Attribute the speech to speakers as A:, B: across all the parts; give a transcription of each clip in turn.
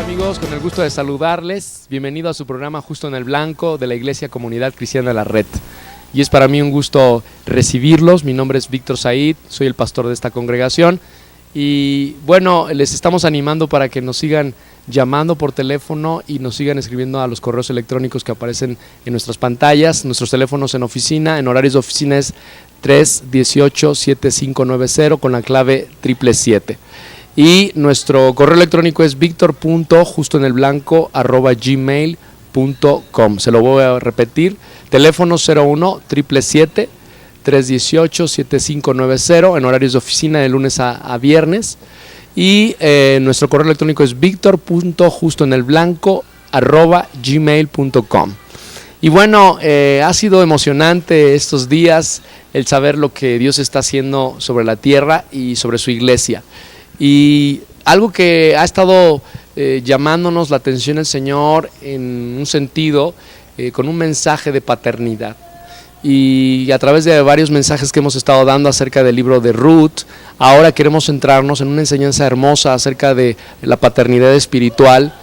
A: Amigos, con el gusto de saludarles. Bienvenido a su programa Justo en el Blanco de la Iglesia Comunidad Cristiana La Red. Y es para mí un gusto recibirlos. Mi nombre es Víctor Said, soy el pastor de esta congregación. Y bueno, les estamos animando para que nos sigan llamando por teléfono y nos sigan escribiendo a los correos electrónicos que aparecen en nuestras pantallas. Nuestros teléfonos en oficina, en horarios de oficina es 318-7590 con la clave 777. Y nuestro correo electrónico es victor.justoenelblanco@gmail.com. Se lo voy a repetir. Teléfono 01-777-318-7590 en horarios de oficina de lunes a viernes. Y nuestro correo electrónico es victor.justoenelblanco@gmail.com. Y bueno, ha sido emocionante estos días el saber lo que Dios está haciendo sobre la tierra y sobre su iglesia. Y algo que ha estado llamándonos la atención el Señor en un sentido, con un mensaje de paternidad. Y a través de varios mensajes que hemos estado dando acerca del libro de Ruth, ahora queremos centrarnos en una enseñanza hermosa acerca de la paternidad espiritual,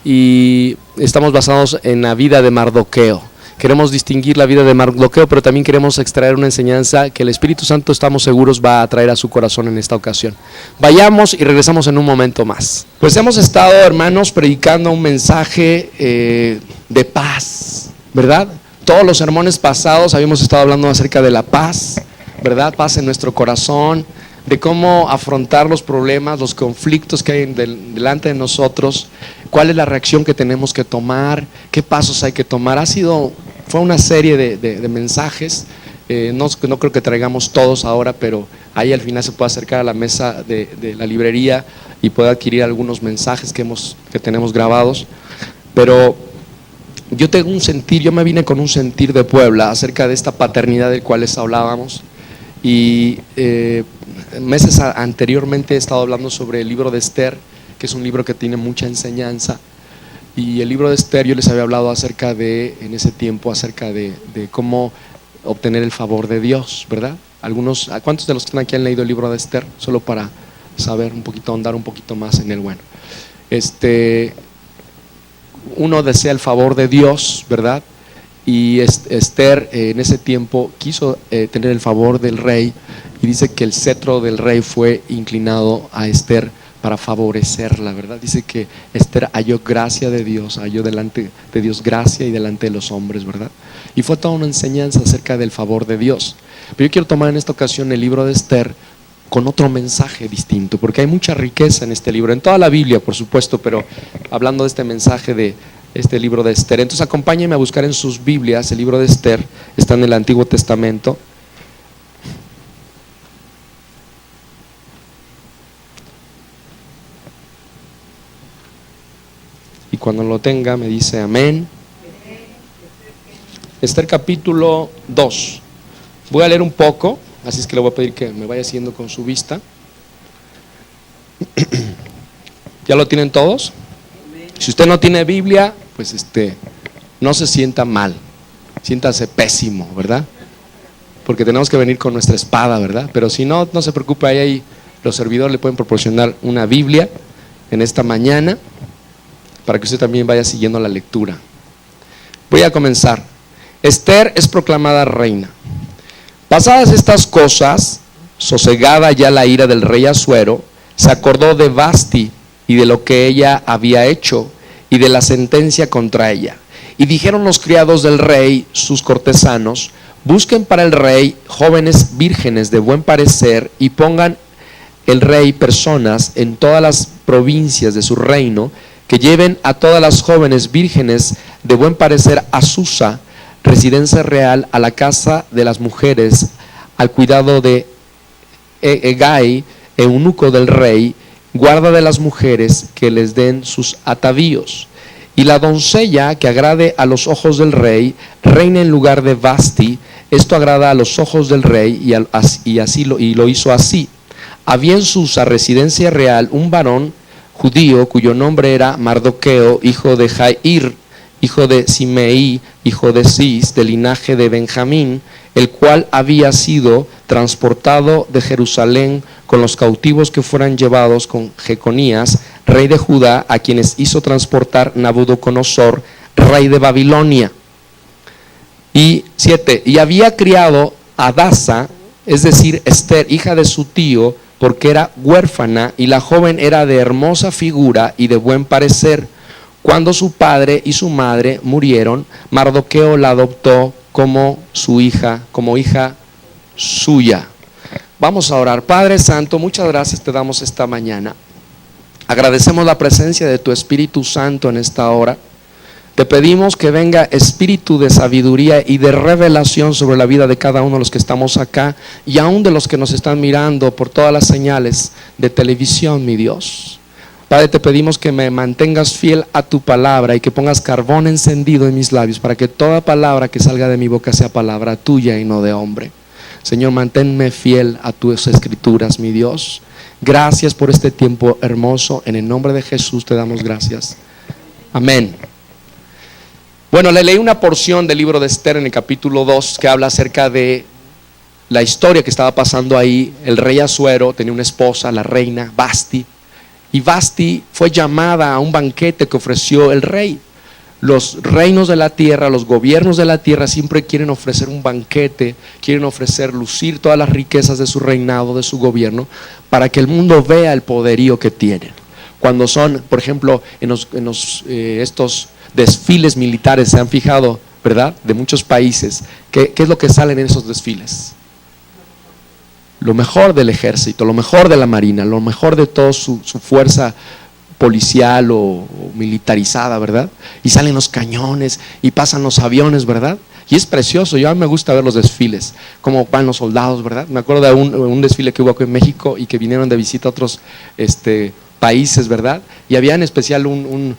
A: y estamos basados en la vida de Mardoqueo. Queremos distinguir la vida de Mardoqueo, pero también queremos extraer una enseñanza que el Espíritu Santo, estamos seguros, va a traer a su corazón en esta ocasión. Vayamos y regresamos en un momento más. Pues hemos estado, hermanos, predicando un mensaje de paz, ¿verdad? Todos los sermones pasados habíamos estado hablando acerca de la paz, ¿verdad? Paz en nuestro corazón, de cómo afrontar los problemas, los conflictos que hay delante de nosotros, cuál es la reacción que tenemos que tomar, qué pasos hay que tomar. Fue una serie de mensajes. No creo que traigamos todos ahora, pero ahí al final se puede acercar a la mesa de la librería y puede adquirir algunos mensajes que tenemos grabados. Pero yo me vine con un sentir de Puebla acerca de esta paternidad del cual les hablábamos. Y meses anteriormente he estado hablando sobre el libro de Esther, que es un libro que tiene mucha enseñanza. Y el libro de Esther, yo les había hablado en ese tiempo acerca de cómo obtener el favor de Dios, ¿verdad? ¿Cuántos de los que están aquí han leído el libro de Esther? Solo para saber un poquito, ahondar un poquito más en él. Bueno, uno desea el favor de Dios, ¿verdad? Y Esther en ese tiempo quiso tener el favor del rey, y dice que el cetro del rey fue inclinado a Esther para favorecerla, ¿verdad? Dice que Esther halló gracia de Dios, halló delante de Dios gracia y delante de los hombres, ¿verdad? Y fue toda una enseñanza acerca del favor de Dios. Pero yo quiero tomar en esta ocasión el libro de Esther con otro mensaje distinto, porque hay mucha riqueza en este libro, en toda la Biblia, por supuesto, pero hablando de este mensaje de este libro de Esther. Entonces acompáñenme a buscar en sus Biblias el libro de Esther. Está en el Antiguo Testamento. Y cuando lo tenga me dice amén. Esther capítulo 2. Voy a leer un poco, así es que le voy a pedir que me vaya siguiendo con su vista. ¿Ya lo tienen todos? Si usted no tiene Biblia, pues no se sienta mal, siéntase pésimo, ¿verdad? Porque tenemos que venir con nuestra espada, ¿verdad? Pero si no, no se preocupe, ahí los servidores le pueden proporcionar una Biblia en esta mañana para que usted también vaya siguiendo la lectura. Voy a comenzar. Esther es proclamada reina. Pasadas estas cosas, sosegada ya la ira del rey Asuero, se acordó de Vasti y de lo que ella había hecho y de la sentencia contra ella. Y dijeron los criados del rey, sus cortesanos: busquen para el rey jóvenes vírgenes de buen parecer, y pongan el rey personas en todas las provincias de su reino, que lleven a todas las jóvenes vírgenes de buen parecer a Susa, residencia real, a la casa de las mujeres, al cuidado de Hegai, eunuco del rey, guarda de las mujeres, que les den sus atavíos. Y la doncella que agrade a los ojos del rey, reina en lugar de Vasti. Esto agrada a los ojos del rey, y lo hizo así. Había en Susa, residencia real, un varón judío cuyo nombre era Mardoqueo, hijo de Jair, hijo de Simei, hijo de Cis, del linaje de Benjamín. el cual había sido transportado de Jerusalén con los cautivos que fueran llevados con Jeconías, rey de Judá, a quienes hizo transportar Nabucodonosor, rey de Babilonia. Y 7, y había criado a Hadasa, es decir, Esther, hija de su tío, porque era huérfana, y la joven era de hermosa figura y de buen parecer. Cuando su padre y su madre murieron, Mardoqueo la adoptó como su hija, como hija suya. Vamos a orar. Padre Santo, muchas gracias te damos esta mañana. Agradecemos la presencia de tu Espíritu Santo en esta hora. Te pedimos que venga espíritu de sabiduría y de revelación sobre la vida de cada uno de los que estamos acá y aún de los que nos están mirando por todas las señales de televisión, mi Dios. Padre, te pedimos que me mantengas fiel a tu palabra y que pongas carbón encendido en mis labios para que toda palabra que salga de mi boca sea palabra tuya y no de hombre. Señor, manténme fiel a tus escrituras, mi Dios. Gracias por este tiempo hermoso. En el nombre de Jesús te damos gracias. Amén. Bueno, le leí una porción del libro de Esther en el capítulo 2 que habla acerca de la historia que estaba pasando ahí. El rey Asuero tenía una esposa, la reina Vasti. Y Vasti fue llamada a un banquete que ofreció el rey. Los reinos de la tierra, los gobiernos de la tierra siempre quieren ofrecer un banquete, quieren ofrecer, lucir todas las riquezas de su reinado, de su gobierno, para que el mundo vea el poderío que tienen. Cuando son, por ejemplo, estos desfiles militares, se han fijado, ¿verdad? De muchos países, ¿qué es lo que salen en esos desfiles? Lo mejor del ejército, lo mejor de la marina, lo mejor de toda su fuerza policial o militarizada, ¿verdad? Y salen los cañones y pasan los aviones, ¿verdad? Y es precioso. Yo a mí me gusta ver los desfiles, cómo van los soldados, ¿verdad? Me acuerdo de un desfile que hubo aquí en México y que vinieron de visita a otros países, ¿verdad? Y había en especial un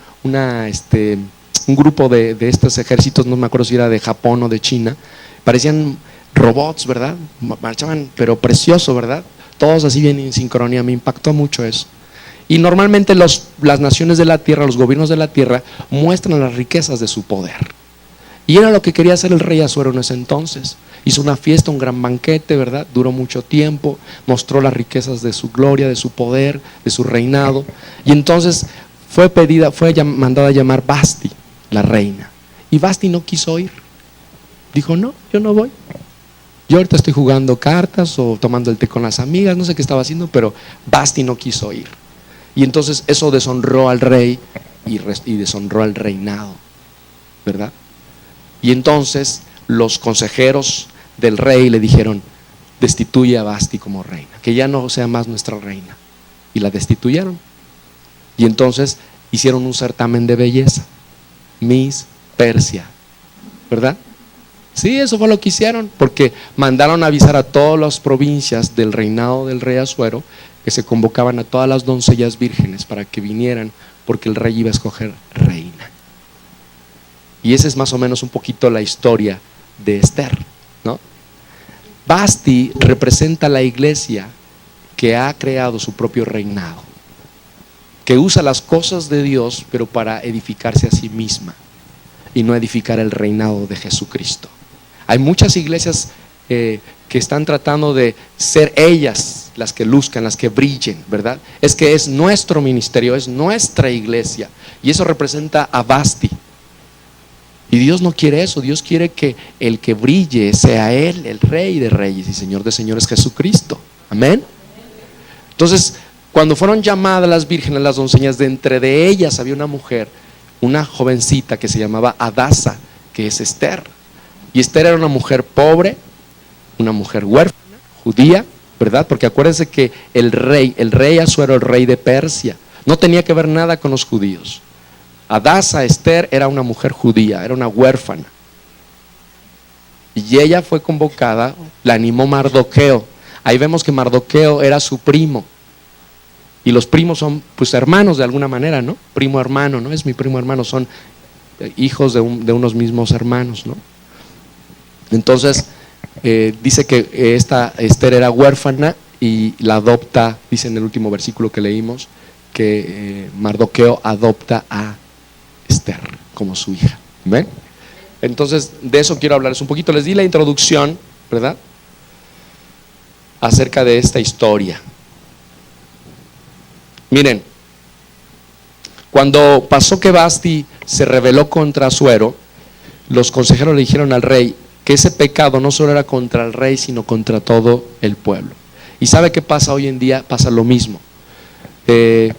A: grupo de estos ejércitos, no me acuerdo si era de Japón o de China, parecían robots, ¿verdad? Marchaban, pero precioso, ¿verdad? Todos así bien en sincronía. Me impactó mucho eso. Y normalmente las naciones de la tierra, los gobiernos de la tierra muestran las riquezas de su poder. Y era lo que quería hacer el rey Asuero en ese entonces. Hizo una fiesta, un gran banquete, ¿verdad? Duró mucho tiempo, mostró las riquezas de su gloria, de su poder, de su reinado. Y entonces fue mandada a llamar Vasti, la reina. Y Vasti no quiso ir. Dijo, no, yo no voy. Yo ahorita estoy jugando cartas o tomando el té con las amigas, no sé qué estaba haciendo, pero Vasti no quiso ir. Y entonces eso deshonró al rey y deshonró al reinado, ¿verdad? Y entonces los consejeros del rey le dijeron, destituye a Vasti como reina, que ya no sea más nuestra reina. Y la destituyeron. Y entonces hicieron un certamen de belleza, Miss Persia, ¿verdad? Sí, eso fue lo que hicieron, porque mandaron a avisar a todas las provincias del reinado del rey Asuero que se convocaban a todas las doncellas vírgenes para que vinieran, porque el rey iba a escoger reina. Y esa es más o menos un poquito la historia de Esther, ¿no? Vasti representa la iglesia que ha creado su propio reinado, que usa las cosas de Dios pero para edificarse a sí misma y no edificar el reinado de Jesucristo. Hay muchas iglesias que están tratando de ser ellas las que luzcan, las que brillen, ¿verdad? Es que es nuestro ministerio, es nuestra iglesia, y eso representa a Vasti. Y Dios no quiere eso. Dios quiere que el que brille sea Él, el Rey de Reyes y Señor de Señores, Jesucristo. Amén. Entonces, cuando fueron llamadas las vírgenes, las doncellas, de entre de ellas había una mujer, una jovencita que se llamaba Hadasa, que es Esther. Y Esther era una mujer pobre, una mujer huérfana, judía, ¿verdad? Porque acuérdense que el rey Asuero, el rey de Persia, no tenía que ver nada con los judíos. Hadasa, Esther, era una mujer judía, era una huérfana. Y ella fue convocada, la animó Mardoqueo. Ahí vemos que Mardoqueo era su primo. Y los primos son pues hermanos de alguna manera, ¿no? Primo hermano, ¿no? Es mi primo hermano, son hijos de unos mismos hermanos, ¿no? Entonces dice que esta Esther era huérfana y la adopta, dice en el último versículo que leímos, que Mardoqueo adopta a Esther como su hija. ¿Ven? Entonces de eso quiero hablarles un poquito. Les di la introducción ¿verdad? Acerca de esta historia. Miren, cuando pasó que Vasti se rebeló contra Asuero, los consejeros le dijeron al rey que ese pecado no solo era contra el rey, sino contra todo el pueblo. ¿Y sabe qué pasa hoy en día? Pasa lo mismo.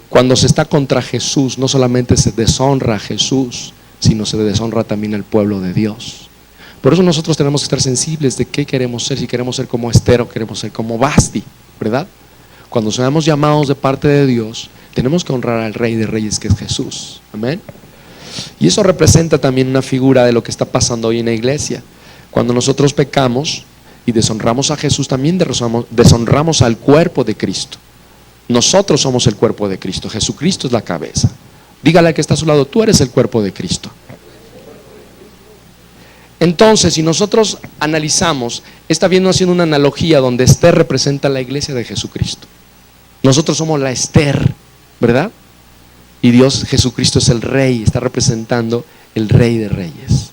A: Cuando se está contra Jesús, no solamente se deshonra a Jesús, sino se deshonra también al pueblo de Dios. Por eso nosotros tenemos que estar sensibles de qué queremos ser, si queremos ser como Esther o queremos ser como Vasti, ¿verdad? Cuando seamos llamados de parte de Dios, tenemos que honrar al Rey de Reyes, que es Jesús. Amén. Y eso representa también una figura de lo que está pasando hoy en la iglesia. Cuando nosotros pecamos y deshonramos a Jesús, también deshonramos al cuerpo de Cristo. Nosotros somos el cuerpo de Cristo, Jesucristo es la cabeza. Dígale al que está a su lado, tú eres el cuerpo de Cristo. Entonces, si nosotros analizamos, está viendo haciendo una analogía donde Esther representa la iglesia de Jesucristo. Nosotros somos la Esther, ¿verdad? Y Dios, Jesucristo es el Rey, está representando el Rey de Reyes.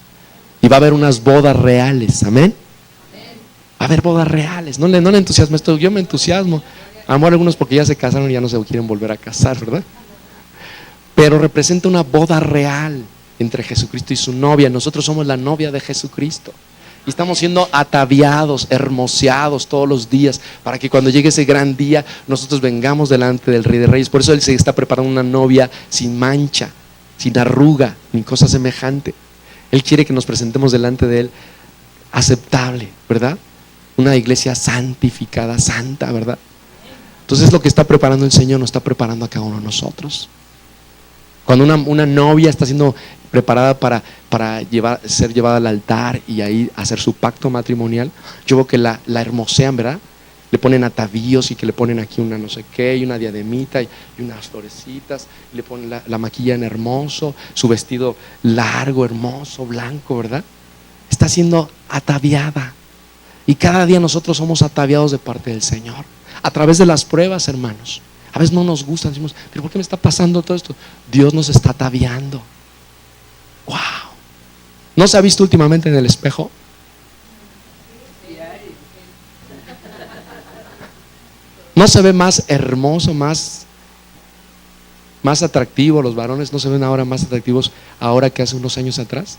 A: Y va a haber unas bodas reales, amén. Va a haber bodas reales, no le entusiasma esto, yo me entusiasmo. Amor, algunos porque ya se casaron y ya no se quieren volver a casar, ¿verdad? Pero representa una boda real entre Jesucristo y su novia. Nosotros somos la novia de Jesucristo y estamos siendo ataviados, hermoseados todos los días para que cuando llegue ese gran día nosotros vengamos delante del Rey de Reyes. Por eso Él se está preparando una novia sin mancha, sin arruga, ni cosa semejante. Él quiere que nos presentemos delante de Él aceptable, ¿verdad? Una iglesia santificada, santa, ¿verdad? Entonces lo que está preparando el Señor nos está preparando a cada uno de nosotros. Cuando una novia está siendo preparada para ser llevada al altar y ahí hacer su pacto matrimonial, yo veo que la hermosean, ¿verdad? Le ponen atavíos y que le ponen aquí una no sé qué y una diademita y unas florecitas, y le ponen la maquillan hermoso, su vestido largo, hermoso, blanco, ¿verdad? Está siendo ataviada. Y cada día nosotros somos ataviados de parte del Señor a través de las pruebas, hermanos. A veces no nos gustan, decimos, pero ¿por qué me está pasando todo esto? Dios nos está ataviando. ¡Wow! ¿No se ha visto últimamente en el espejo? ¿No se ve más hermoso, más atractivo? Los varones no se ven ahora más atractivos ahora que hace unos años atrás,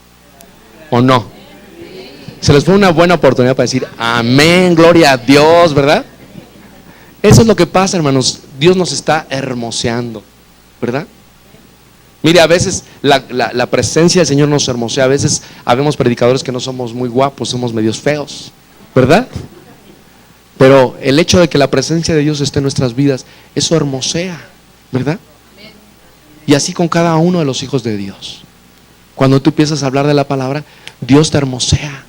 A: ¿o no? Se les fue una buena oportunidad para decir amén, gloria a Dios, ¿verdad? Eso es lo que pasa, hermanos. Dios nos está hermoseando, ¿verdad? Mire, a veces la presencia del Señor nos hermosea. A veces habemos predicadores que no somos muy guapos, somos medios feos, ¿verdad? Pero el hecho de que la presencia de Dios esté en nuestras vidas, eso hermosea, ¿verdad? Y así con cada uno de los hijos de Dios. Cuando tú empiezas a hablar de la palabra, Dios te hermosea.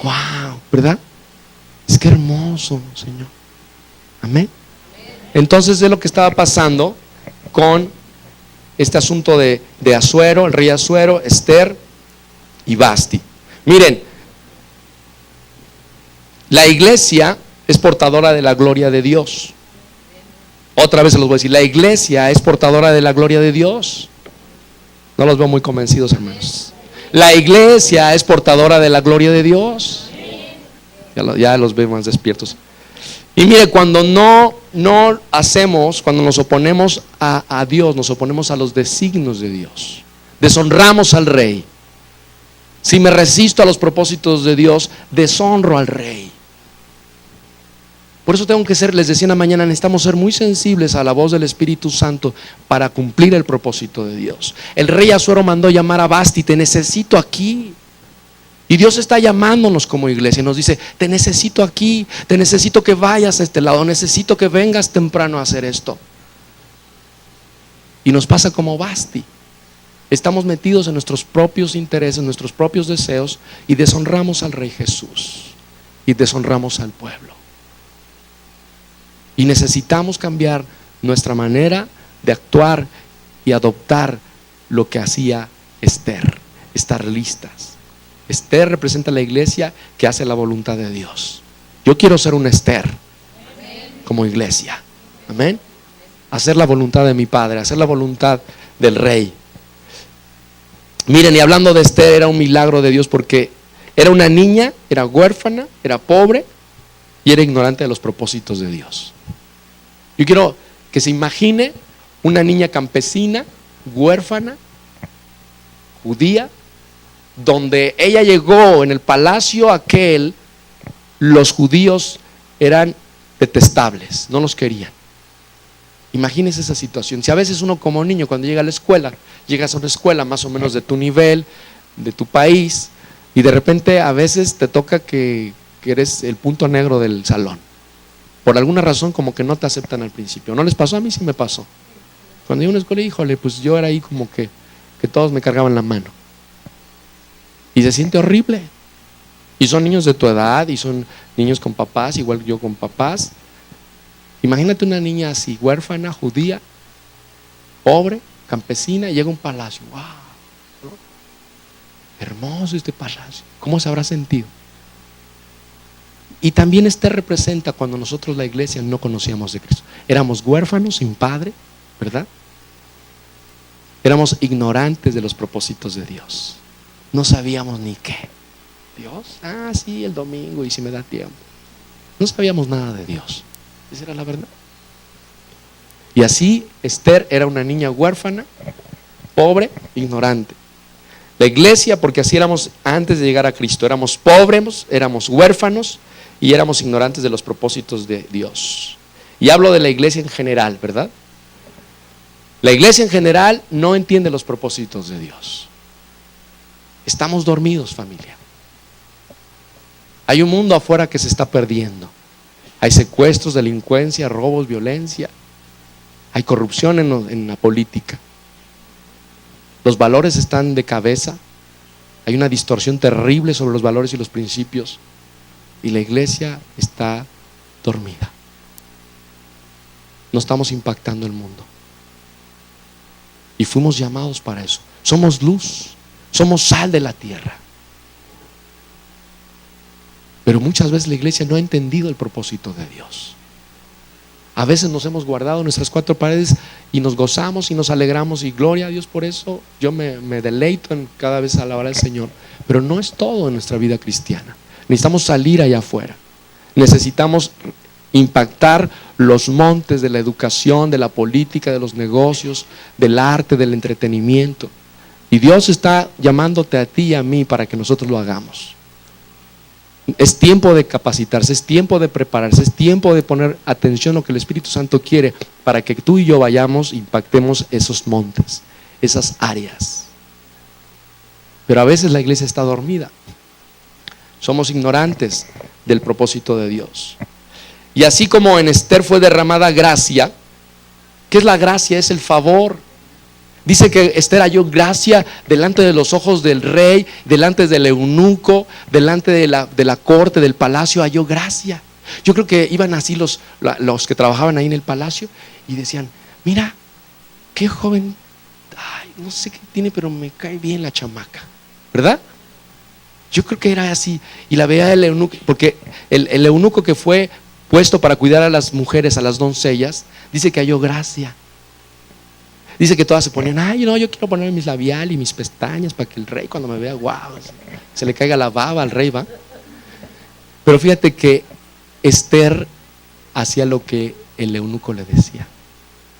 A: ¡Wow! ¿Verdad? Es que hermoso, Señor. Amén. Entonces es lo que estaba pasando con este asunto de Asuero, el rey Asuero, Esther y Vasti. Miren, la iglesia es portadora de la gloria de Dios. Otra vez se los voy a decir, la iglesia es portadora de la gloria de Dios. No los veo muy convencidos, hermanos. La iglesia es portadora de la gloria de Dios. Ya los veo más despiertos. Y mire, cuando no hacemos, cuando nos oponemos a Dios, nos oponemos a los designios de Dios, deshonramos al Rey. Si me resisto a los propósitos de Dios, deshonro al Rey. Por eso tengo que ser, les decía en la mañana, necesitamos ser muy sensibles a la voz del Espíritu Santo para cumplir el propósito de Dios. El rey Asuero mandó llamar a Vasti, te necesito aquí. Y Dios está llamándonos como iglesia y nos dice, te necesito aquí, te necesito que vayas a este lado, necesito que vengas temprano a hacer esto. Y nos pasa como Vasti. Estamos metidos en nuestros propios intereses, en nuestros propios deseos y deshonramos al Rey Jesús y deshonramos al pueblo. Y necesitamos cambiar nuestra manera de actuar y adoptar lo que hacía Esther, estar listas. Esther representa a la iglesia que hace la voluntad de Dios. Yo quiero ser una Esther como iglesia. Amén. Hacer la voluntad de mi Padre, hacer la voluntad del Rey. Miren, y hablando de Esther, era un milagro de Dios porque Era una niña, era huérfana, era pobre y era ignorante de los propósitos de Dios. Yo quiero que se imagine una niña campesina, huérfana, judía, donde ella llegó en el palacio aquel, los judíos eran detestables, no los querían. Imagínese esa situación. Si a veces uno como niño cuando llega a la escuela, llegas a una escuela más o menos de tu nivel, de tu país, y de repente a veces te toca que eres el punto negro del salón. Por alguna razón como que no te aceptan al principio. ¿No les pasó? A mí sí me pasó. Cuando llegué a una escuela, híjole, pues yo era ahí como que todos me cargaban la mano. Y se siente horrible. Y son niños de tu edad, y son niños con papás, igual yo con papás. Imagínate una niña así, huérfana, judía, pobre, campesina, y llega a un palacio. ¡Wow! ¿No? Hermoso este palacio. ¿Cómo se habrá sentido? Y también este representa cuando nosotros la iglesia no conocíamos de Cristo. Éramos huérfanos, sin padre, ¿verdad? Éramos ignorantes de los propósitos de Dios. No sabíamos ni qué. Dios, sí, el domingo y si me da tiempo. No sabíamos nada de Dios. Esa era la verdad. Y así Esther era una niña huérfana, pobre, ignorante. La iglesia, porque así éramos antes de llegar a Cristo, éramos pobres, éramos huérfanos y éramos ignorantes de los propósitos de Dios. Y hablo de la iglesia en general, ¿verdad? La iglesia en general no entiende los propósitos de Dios. Estamos dormidos, familia. Hay un mundo afuera que se está perdiendo. Hay secuestros, delincuencia, robos, violencia. Hay corrupción en la política. Los valores están de cabeza. Hay una distorsión terrible sobre los valores y los principios. Y la iglesia está dormida. No estamos impactando el mundo. Y fuimos llamados para eso. Somos luz. Somos sal de la tierra. Pero muchas veces la iglesia no ha entendido el propósito de Dios. A veces nos hemos guardado en nuestras cuatro paredes y nos gozamos y nos alegramos y gloria a Dios por eso. Yo me deleito en cada vez alabar al Señor. Pero no es todo en nuestra vida cristiana. Necesitamos salir allá afuera. Necesitamos impactar los montes de la educación, de la política, de los negocios, del arte, del entretenimiento. Y Dios está llamándote a ti y a mí para que nosotros lo hagamos. Es tiempo de capacitarse, es tiempo de prepararse, es tiempo de poner atención a lo que el Espíritu Santo quiere para que tú y yo vayamos e impactemos esos montes, esas áreas. Pero a veces la iglesia está dormida. Somos ignorantes del propósito de Dios. Y así como en Esther fue derramada gracia, ¿qué es la gracia? Es el favor. Dice que Esther halló gracia delante de los ojos del rey, delante del eunuco, delante de la corte, del palacio, halló gracia. Yo creo que iban así los que trabajaban ahí en el palacio y decían, mira, qué joven, no sé qué tiene, pero me cae bien la chamaca, ¿verdad? Yo creo que era así. Y la veía el eunuco, porque el eunuco que fue puesto para cuidar a las mujeres, a las doncellas, dice que halló gracia. Dice que todas se ponían, no, yo quiero poner mis labial y mis pestañas para que el rey cuando me vea, wow, se le caiga la baba al rey, ¿va? Pero fíjate que Esther hacía lo que el eunuco le decía.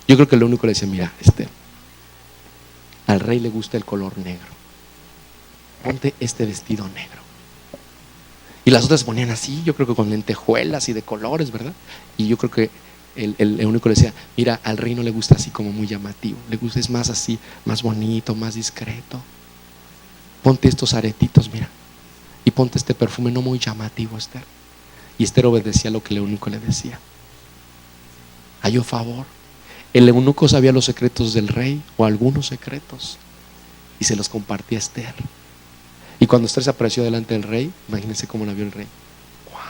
A: Yo creo que el eunuco le decía, mira, Esther, al rey le gusta el color negro, ponte este vestido negro. Y las otras se ponían así, yo creo que con lentejuelas y de colores, ¿verdad? Y yo creo que el eunuco le decía, mira, al rey no le gusta así como muy llamativo, le gusta es más así, más bonito, más discreto. Ponte estos aretitos, mira, y ponte este perfume no muy llamativo, Esther. Y Esther obedecía lo que el eunuco le decía. Halló favor. El eunuco sabía los secretos del rey, o algunos secretos, y se los compartía a Esther. Y cuando Esther se apareció delante del rey, imagínense cómo la vio el rey. ¡Wow!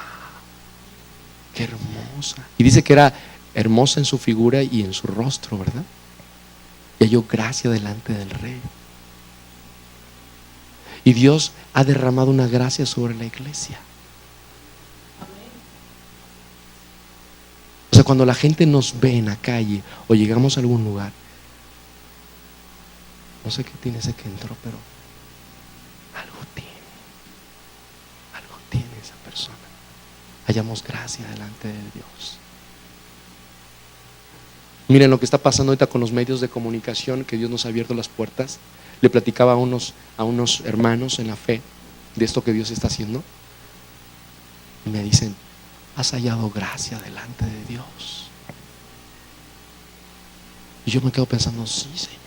A: ¡Qué hermosa! Y dice que era hermosa en su figura y en su rostro, ¿verdad? Y halló gracia delante del rey. Y Dios ha derramado una gracia sobre la iglesia. O sea, cuando la gente nos ve en la calle o llegamos a algún lugar, no sé qué tiene ese que entró, pero algo tiene. persona. Hallamos gracia delante de Dios. Miren lo que está pasando ahorita con los medios de comunicación, que Dios nos ha abierto las puertas. Le platicaba a unos hermanos en la fe de esto que Dios está haciendo. Y me dicen, has hallado gracia delante de Dios. Y yo me quedo pensando, sí, Señor.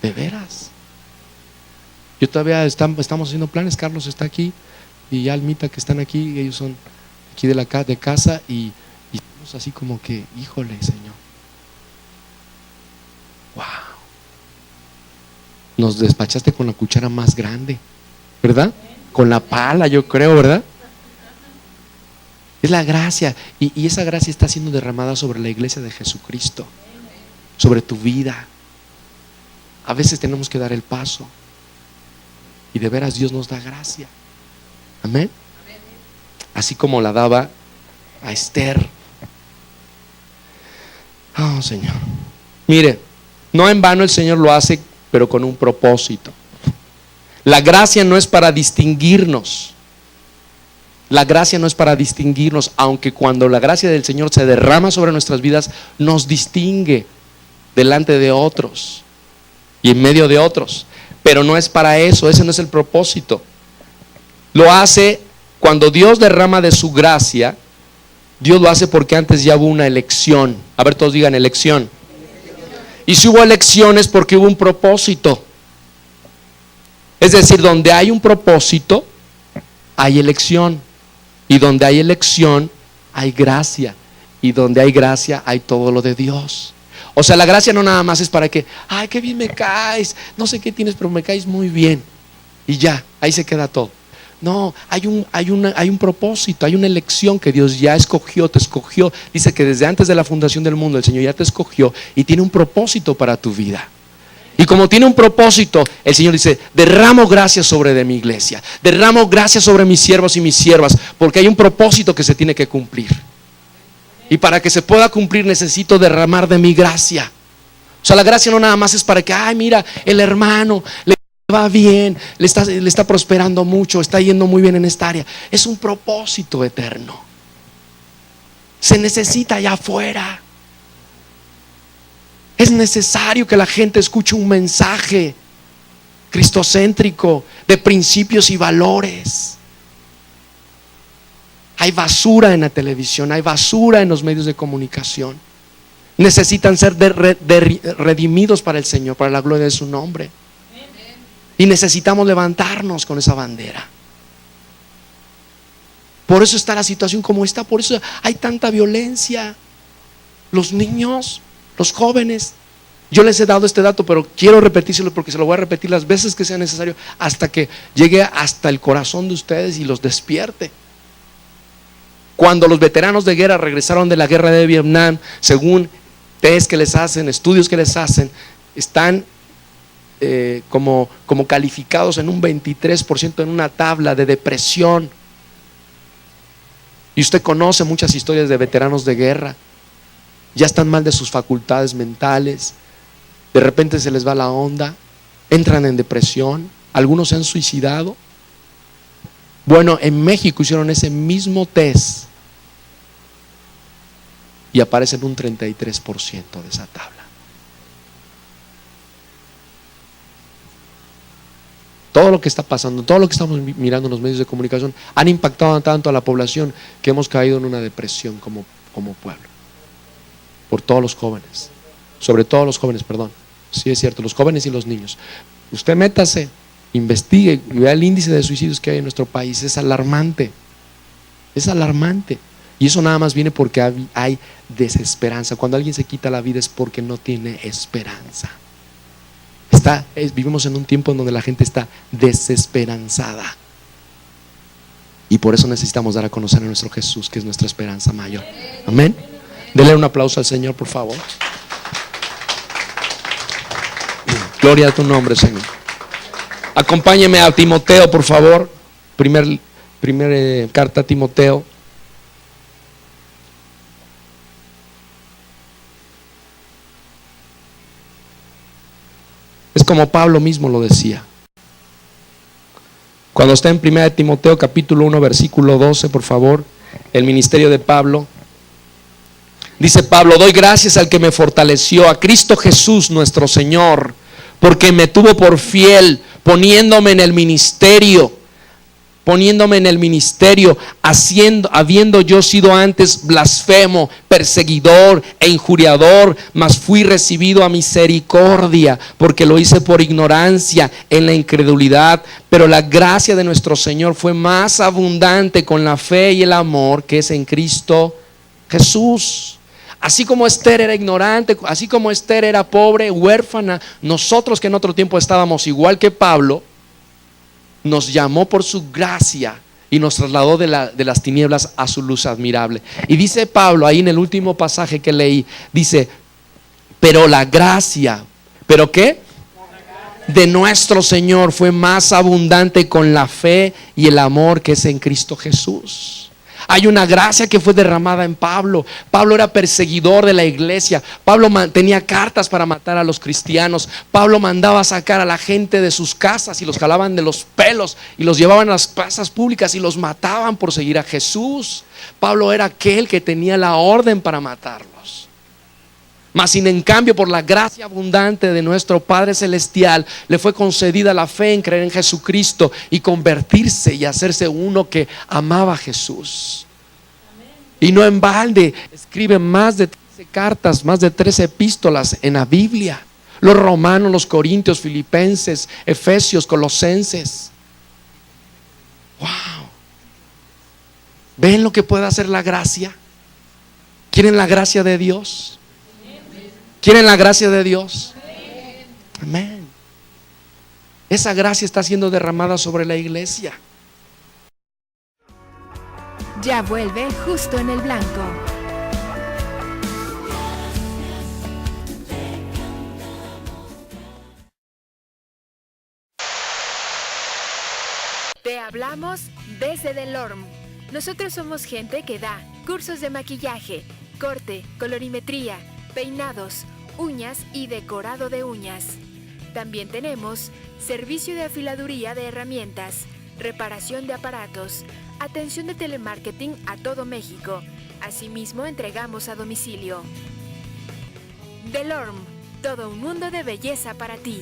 A: ¿De veras? Yo todavía estamos haciendo planes. Carlos está aquí y Almita, que están aquí. Ellos son aquí de casa y estamos así como que, híjole, Señor, wow, nos despachaste con la cuchara más grande, ¿verdad? Con la pala, yo creo, ¿verdad? Es la gracia, y esa gracia está siendo derramada sobre la iglesia de Jesucristo, sobre tu vida. A veces tenemos que dar el paso, y de veras Dios nos da gracia. Amén. Así como la daba a Esther. Oh, Señor. Mire, no en vano el Señor lo hace, pero con un propósito. La gracia no es para distinguirnos. La gracia no es para distinguirnos, aunque cuando la gracia del Señor se derrama sobre nuestras vidas, nos distingue delante de otros y en medio de otros. Pero no es para eso, ese no es el propósito. Lo hace cuando Dios derrama de su gracia. Dios lo hace porque antes ya hubo una elección. A ver, todos digan elección. Y si hubo elecciones porque hubo un propósito. Es decir, donde hay un propósito, hay elección. Y donde hay elección, hay gracia. Y donde hay gracia, hay todo lo de Dios. O sea, la gracia no nada más es para que, ay, qué bien me caes, no sé qué tienes, pero me caes muy bien. Y ya, ahí se queda todo. No, hay un propósito, hay una elección que Dios ya escogió, te escogió. Dice que desde antes de la fundación del mundo el Señor ya te escogió y tiene un propósito para tu vida. Y como tiene un propósito, el Señor dice, derramo gracia sobre de mi iglesia, derramo gracia sobre mis siervos y mis siervas, porque hay un propósito que se tiene que cumplir. Y para que se pueda cumplir necesito derramar de mi gracia. O sea, la gracia no nada más es para que, ay, mira, el hermano le va bien, le está prosperando mucho, está yendo muy bien en esta área. Es un propósito eterno. Se necesita allá afuera. Es necesario que la gente escuche un mensaje cristocéntrico de principios y valores. Hay basura en la televisión, hay basura en los medios de comunicación. Necesitan ser redimidos para el Señor, para la gloria de su nombre. Y necesitamos levantarnos con esa bandera. Por eso está la situación como está, por eso hay tanta violencia. Los niños, los jóvenes. Yo les he dado este dato, pero quiero repetírselo porque se lo voy a repetir las veces que sea necesario hasta que llegue hasta el corazón de ustedes y los despierte. Cuando los veteranos de guerra regresaron de la guerra de Vietnam, según test que les hacen, estudios que les hacen, están como calificados en un 23% en una tabla de depresión. Y usted conoce muchas historias de veteranos de guerra. Ya están mal de sus facultades mentales, de repente se les va la onda, entran en depresión, algunos se han suicidado. Bueno, en México hicieron ese mismo test y aparece en un 33% de esa tabla. Todo lo que está pasando, todo lo que estamos mirando en los medios de comunicación han impactado tanto a la población que hemos caído en una depresión como pueblo. Por todos los jóvenes, sobre todo los jóvenes, perdón. Sí, es cierto, los jóvenes y los niños. Usted métase, investigue y vea el índice de suicidios que hay en nuestro país. Es alarmante. Es alarmante. Y eso nada más viene porque hay desesperanza. Cuando alguien se quita la vida es porque no tiene esperanza. Vivimos en un tiempo en donde la gente está desesperanzada. Y por eso necesitamos dar a conocer a nuestro Jesús, que es nuestra esperanza mayor. Amén. Dele un aplauso al Señor, por favor. Gloria a tu nombre, Señor. Acompáñeme a Timoteo, por favor. Primer carta a Timoteo. Es como Pablo mismo lo decía. Cuando está en 1 Timoteo capítulo 1 versículo 12, por favor, el ministerio de Pablo. Dice Pablo: doy gracias al que me fortaleció, a Cristo Jesús nuestro Señor, porque me tuvo por fiel, poniéndome en el ministerio, habiendo yo sido antes blasfemo, perseguidor e injuriador, mas fui recibido a misericordia, porque lo hice por ignorancia en la incredulidad. Pero la gracia de nuestro Señor fue más abundante con la fe y el amor que es en Cristo Jesús. Así como Esther era ignorante, así como Esther era pobre, huérfana, nosotros que en otro tiempo estábamos igual que Pablo, nos llamó por su gracia y nos trasladó de las tinieblas a su luz admirable. Y dice Pablo ahí en el último pasaje que leí, dice: pero la gracia, ¿pero qué? De nuestro Señor fue más abundante con la fe y el amor que es en Cristo Jesús. Hay una gracia que fue derramada en Pablo. Pablo era perseguidor de la iglesia. Pablo tenía cartas para matar a los cristianos. Pablo mandaba sacar a la gente de sus casas y los jalaban de los pelos y los llevaban a las plazas públicas y los mataban por seguir a Jesús. Pablo era aquel que tenía la orden para matarlos. Mas sin en cambio, por la gracia abundante de nuestro Padre Celestial, le fue concedida la fe en creer en Jesucristo y convertirse y hacerse uno que amaba a Jesús. Y no en balde escribe más de 13 cartas, más de 13 epístolas en la Biblia: los romanos, los corintios, filipenses, efesios, colosenses. Wow. ¿Ven lo que puede hacer la gracia? ¿Quieren la gracia de Dios? ¿Quieren la gracia de Dios? Amén. Esa gracia está siendo derramada sobre la iglesia.
B: Ya vuelve Justo en el Blanco. Te hablamos desde Delorme. Nosotros somos gente que da cursos de maquillaje, corte, colorimetría, peinados, uñas y decorado de uñas. También tenemos servicio de afiladuría de herramientas, reparación de aparatos, atención de telemarketing a todo México. Asimismo, entregamos a domicilio. Delorme, todo un mundo de belleza para ti.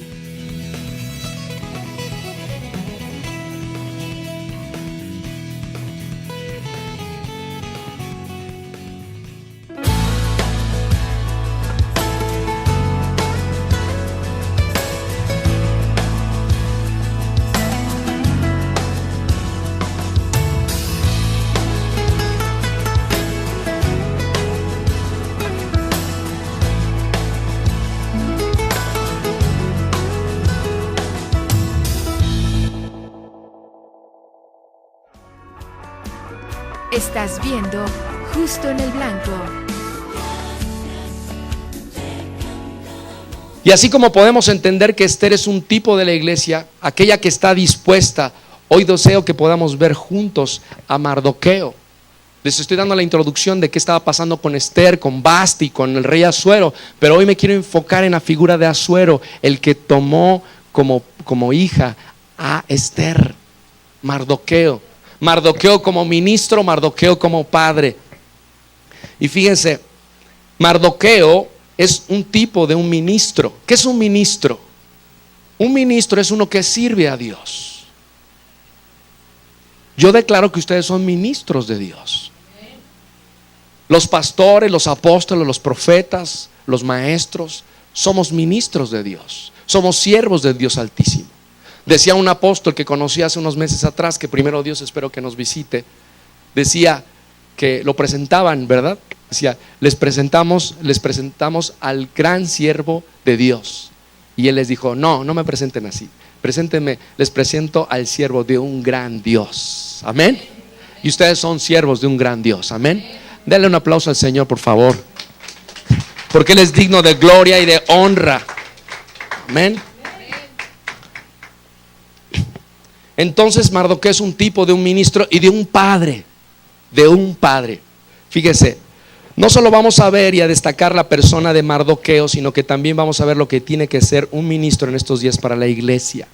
B: Estás viendo Justo en el Blanco.
A: Y así como podemos entender que Esther es un tipo de la iglesia, aquella que está dispuesta, hoy deseo que podamos ver juntos a Mardoqueo. Les estoy dando la introducción de qué estaba pasando con Esther, con Basti, con el rey Asuero, pero hoy me quiero enfocar en la figura de Asuero, el que tomó como hija a Esther. Mardoqueo como ministro, Mardoqueo como padre. Y fíjense, Mardoqueo es un tipo de un ministro. ¿Qué es un ministro? Un ministro es uno que sirve a Dios. Yo declaro que ustedes son ministros de Dios. Los pastores, los apóstoles, los profetas, los maestros, somos ministros de Dios. Somos siervos de Dios Altísimo. Decía un apóstol que conocí hace unos meses atrás, que primero Dios espero que nos visite, decía que lo presentaban, ¿verdad? Decía: les presentamos al gran siervo de Dios. Y él les dijo: no me presenten así, preséntenme, les presento al siervo de un gran Dios. Amén. Y ustedes son siervos de un gran Dios. Amén. Denle un aplauso al Señor, por favor, porque Él es digno de gloria y de honra. Amén. Entonces Mardoqueo es un tipo de un ministro y de un padre. Fíjese, no solo vamos a ver y a destacar la persona de Mardoqueo, sino que también vamos a ver lo que tiene que ser un ministro en estos días para la iglesia.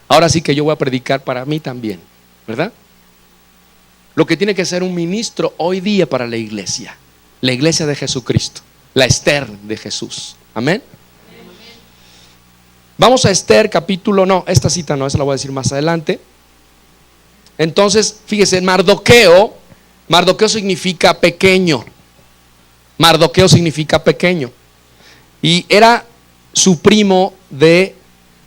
A: Ahora sí que yo voy a predicar para mí también, ¿verdad? Lo que tiene que ser un ministro hoy día para la iglesia de Jesucristo, la Esther de Jesús. Amén. Vamos a Esther capítulo, no, esta cita no, esa la voy a decir más adelante. Entonces, fíjese, Mardoqueo significa pequeño. Mardoqueo significa pequeño. Y era su primo de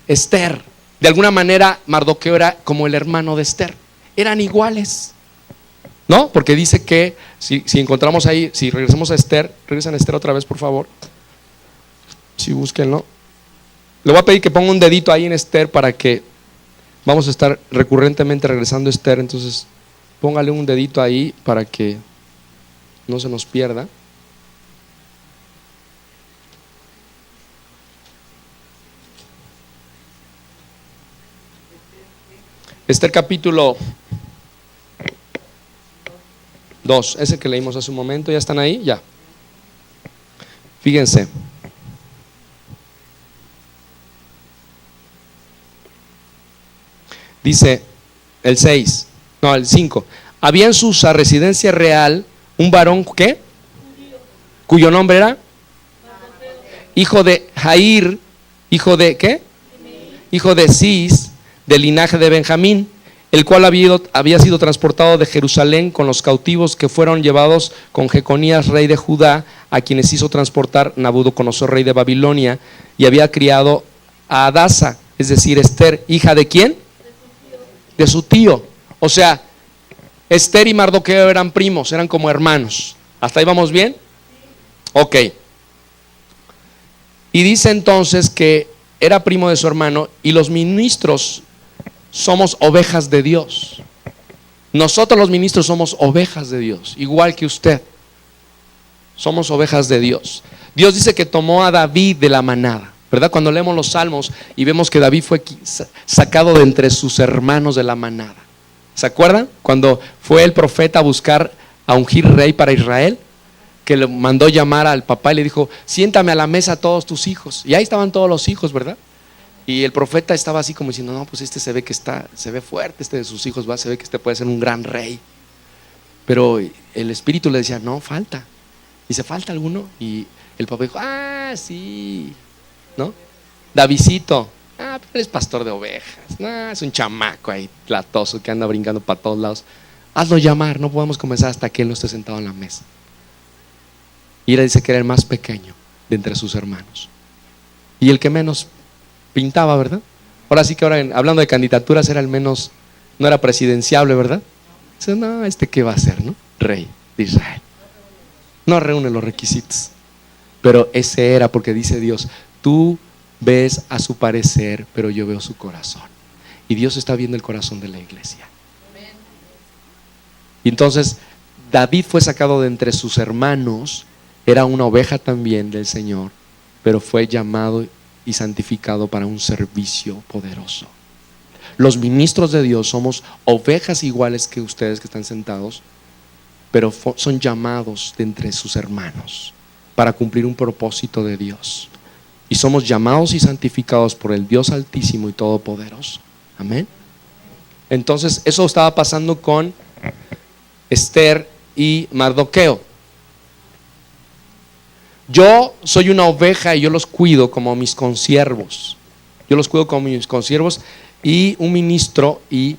A: Esther. De alguna manera, Mardoqueo era como el hermano de Esther. Eran iguales, ¿no? Porque dice que si encontramos ahí, si regresamos a Esther, regresen a Esther otra vez, por favor. Si búsquenlo. Le voy a pedir que ponga un dedito ahí en Esther para que vamos a estar recurrentemente regresando a Esther. Entonces, póngale un dedito ahí para que no se nos pierda. Esther capítulo 2, ese que leímos hace un momento. ¿Ya están ahí? Ya. Fíjense. Dice el 6, no, el 5. Había en su residencia real un varón, ¿qué? Cuyo nombre era hijo de Jair, hijo de ¿qué? Hijo de Cis, del linaje de Benjamín, el cual había sido transportado de Jerusalén con los cautivos que fueron llevados con Jeconías, rey de Judá, a quienes hizo transportar Nabucodonosor, rey de Babilonia, y había criado a Adasa, es decir, Esther, hija de ¿quién? De su tío. O sea, Esther y Mardoqueo eran primos, eran como hermanos. ¿Hasta ahí vamos bien? Ok. Y dice entonces que era primo de su hermano, y los ministros somos ovejas de Dios. Nosotros los ministros somos ovejas de Dios, igual que usted. Somos ovejas de Dios. Dios dice que tomó a David de la manada, ¿verdad? Cuando leemos los salmos y vemos que David fue sacado de entre sus hermanos de la manada. ¿Se acuerdan? Cuando fue el profeta a buscar a ungir rey para Israel, que le mandó llamar al papá y le dijo: siéntame a la mesa a todos tus hijos. Y ahí estaban todos los hijos, ¿verdad? Y el profeta estaba así como diciendo: no, pues este se ve que se ve fuerte, este de sus hijos, se ve que este puede ser un gran rey. Pero el espíritu le decía: no, falta. Dice: ¿falta alguno? Y el papá dijo: ah, sí, ¿no? Davidcito, pero eres pastor de ovejas, no, es un chamaco ahí platoso que anda brincando para todos lados. Hazlo llamar, no podemos comenzar hasta que él no esté sentado en la mesa. Y él dice que era el más pequeño de entre sus hermanos y el que menos pintaba, ¿verdad? Ahora sí que ahora hablando de candidaturas era el menos, no era presidenciable, ¿verdad? Dice: no, ¿qué va a ser, no? Rey de Israel. No reúne los requisitos, pero ese era, porque dice Dios: tú ves a su parecer, pero yo veo su corazón. Y Dios está viendo el corazón de la iglesia. Y entonces David fue sacado de entre sus hermanos, era una oveja también del Señor, pero fue llamado y santificado para un servicio poderoso. Los ministros de Dios somos ovejas iguales que ustedes que están sentados, pero son llamados de entre sus hermanos para cumplir un propósito de Dios. Y somos llamados y santificados por el Dios Altísimo y Todopoderoso. Amén. Entonces eso estaba pasando con Esther y Mardoqueo. Yo soy una oveja y yo los cuido como mis consiervos. Yo los cuido como mis consiervos, y un ministro y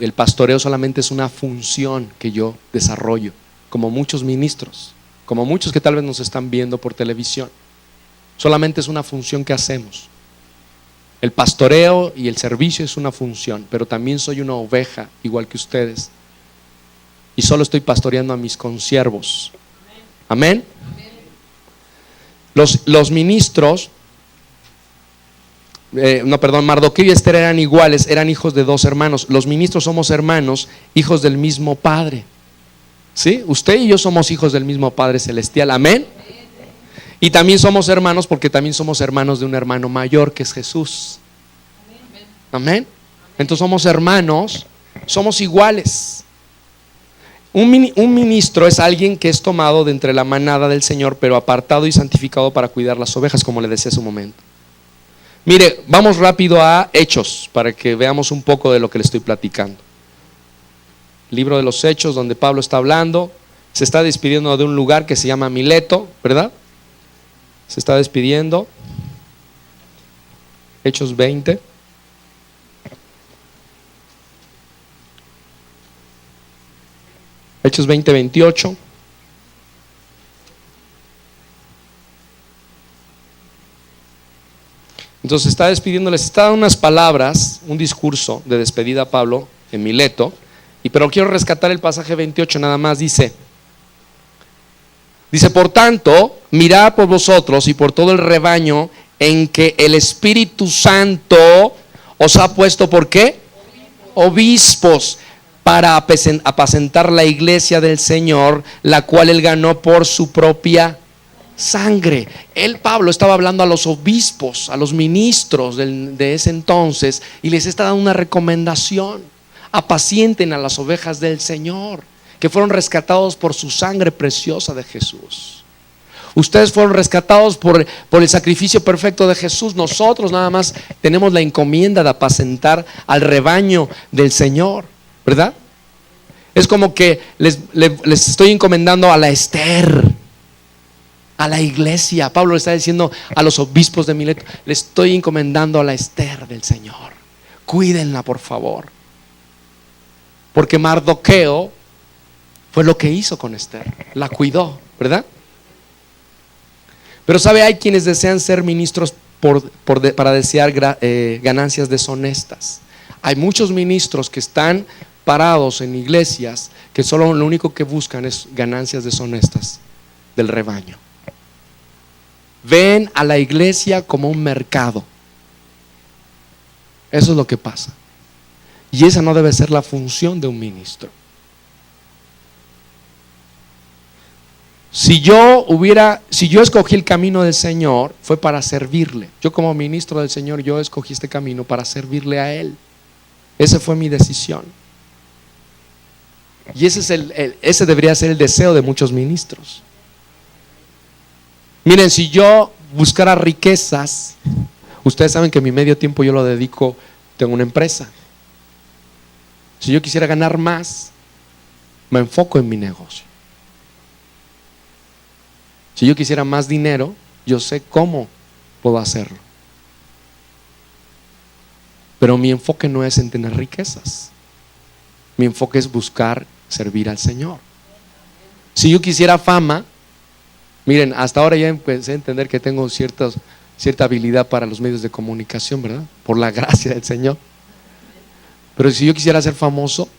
A: el pastoreo solamente es una función que yo desarrollo, como muchos ministros, como muchos que tal vez nos están viendo por televisión. Solamente es una función que hacemos. El pastoreo y el servicio es una función, pero también soy una oveja igual que ustedes, y solo estoy pastoreando a mis consiervos. Amén. Los ministros, Mardoqueo y Esther eran iguales, eran hijos de dos hermanos. Los ministros somos hermanos, hijos del mismo Padre. ¿Sí? Usted y yo somos hijos del mismo Padre Celestial. Amén. Y también somos hermanos porque también somos hermanos de un hermano mayor que es Jesús. Amén. Entonces somos hermanos, somos iguales. Un ministro es alguien que es tomado de entre la manada del Señor, pero apartado y santificado para cuidar las ovejas, como le decía hace un momento. Mire, vamos rápido a Hechos para que veamos un poco de lo que le estoy platicando. Libro de los Hechos, donde Pablo está hablando, se está despidiendo de un lugar que se llama Mileto, ¿verdad? Se está despidiendo. Hechos 20. Hechos 20, 28. Entonces está despidiendo, les está dando unas palabras, un discurso de despedida a Pablo en Mileto. Pero quiero rescatar el pasaje 28 nada más. Dice, por tanto, mirad por vosotros y por todo el rebaño en que el Espíritu Santo os ha puesto, ¿por qué? Obispos, para apacentar la iglesia del Señor, la cual él ganó por su propia sangre. Pablo estaba hablando a los obispos, a los ministros de ese entonces, y les está dando una recomendación: apacienten a las ovejas del Señor, que fueron rescatados por su sangre preciosa de Jesús. Ustedes fueron rescatados por el sacrificio perfecto de Jesús. Nosotros nada más tenemos la encomienda de apacentar al rebaño del Señor, ¿verdad? Es como que les estoy encomendando a la Esther, a la iglesia. Pablo le está diciendo a los obispos de Mileto: le estoy encomendando a la Esther del Señor. Cuídenla, por favor. Porque Mardoqueo fue lo que hizo con Esther, la cuidó, ¿verdad? Pero sabe, hay quienes desean ser ministros para desear ganancias deshonestas. Hay muchos ministros que están parados en iglesias que solo lo único que buscan es ganancias deshonestas del rebaño. Ven a la iglesia como un mercado. Eso es lo que pasa. Y esa no debe ser la función de un ministro. Si yo escogí el camino del Señor, fue para servirle. Yo como ministro del Señor, yo escogí este camino para servirle a Él. Esa fue mi decisión. Y ese debería ser el deseo de muchos ministros. Miren, si yo buscara riquezas, ustedes saben que mi medio tiempo yo lo dedico, tengo una empresa. Si yo quisiera ganar más, me enfoco en mi negocio. Si yo quisiera más dinero, yo sé cómo puedo hacerlo. Pero mi enfoque no es en tener riquezas. Mi enfoque es buscar servir al Señor. Si yo quisiera fama, miren, hasta ahora ya empecé a entender que tengo cierta habilidad para los medios de comunicación, ¿verdad? Por la gracia del Señor. Pero si yo quisiera ser famoso,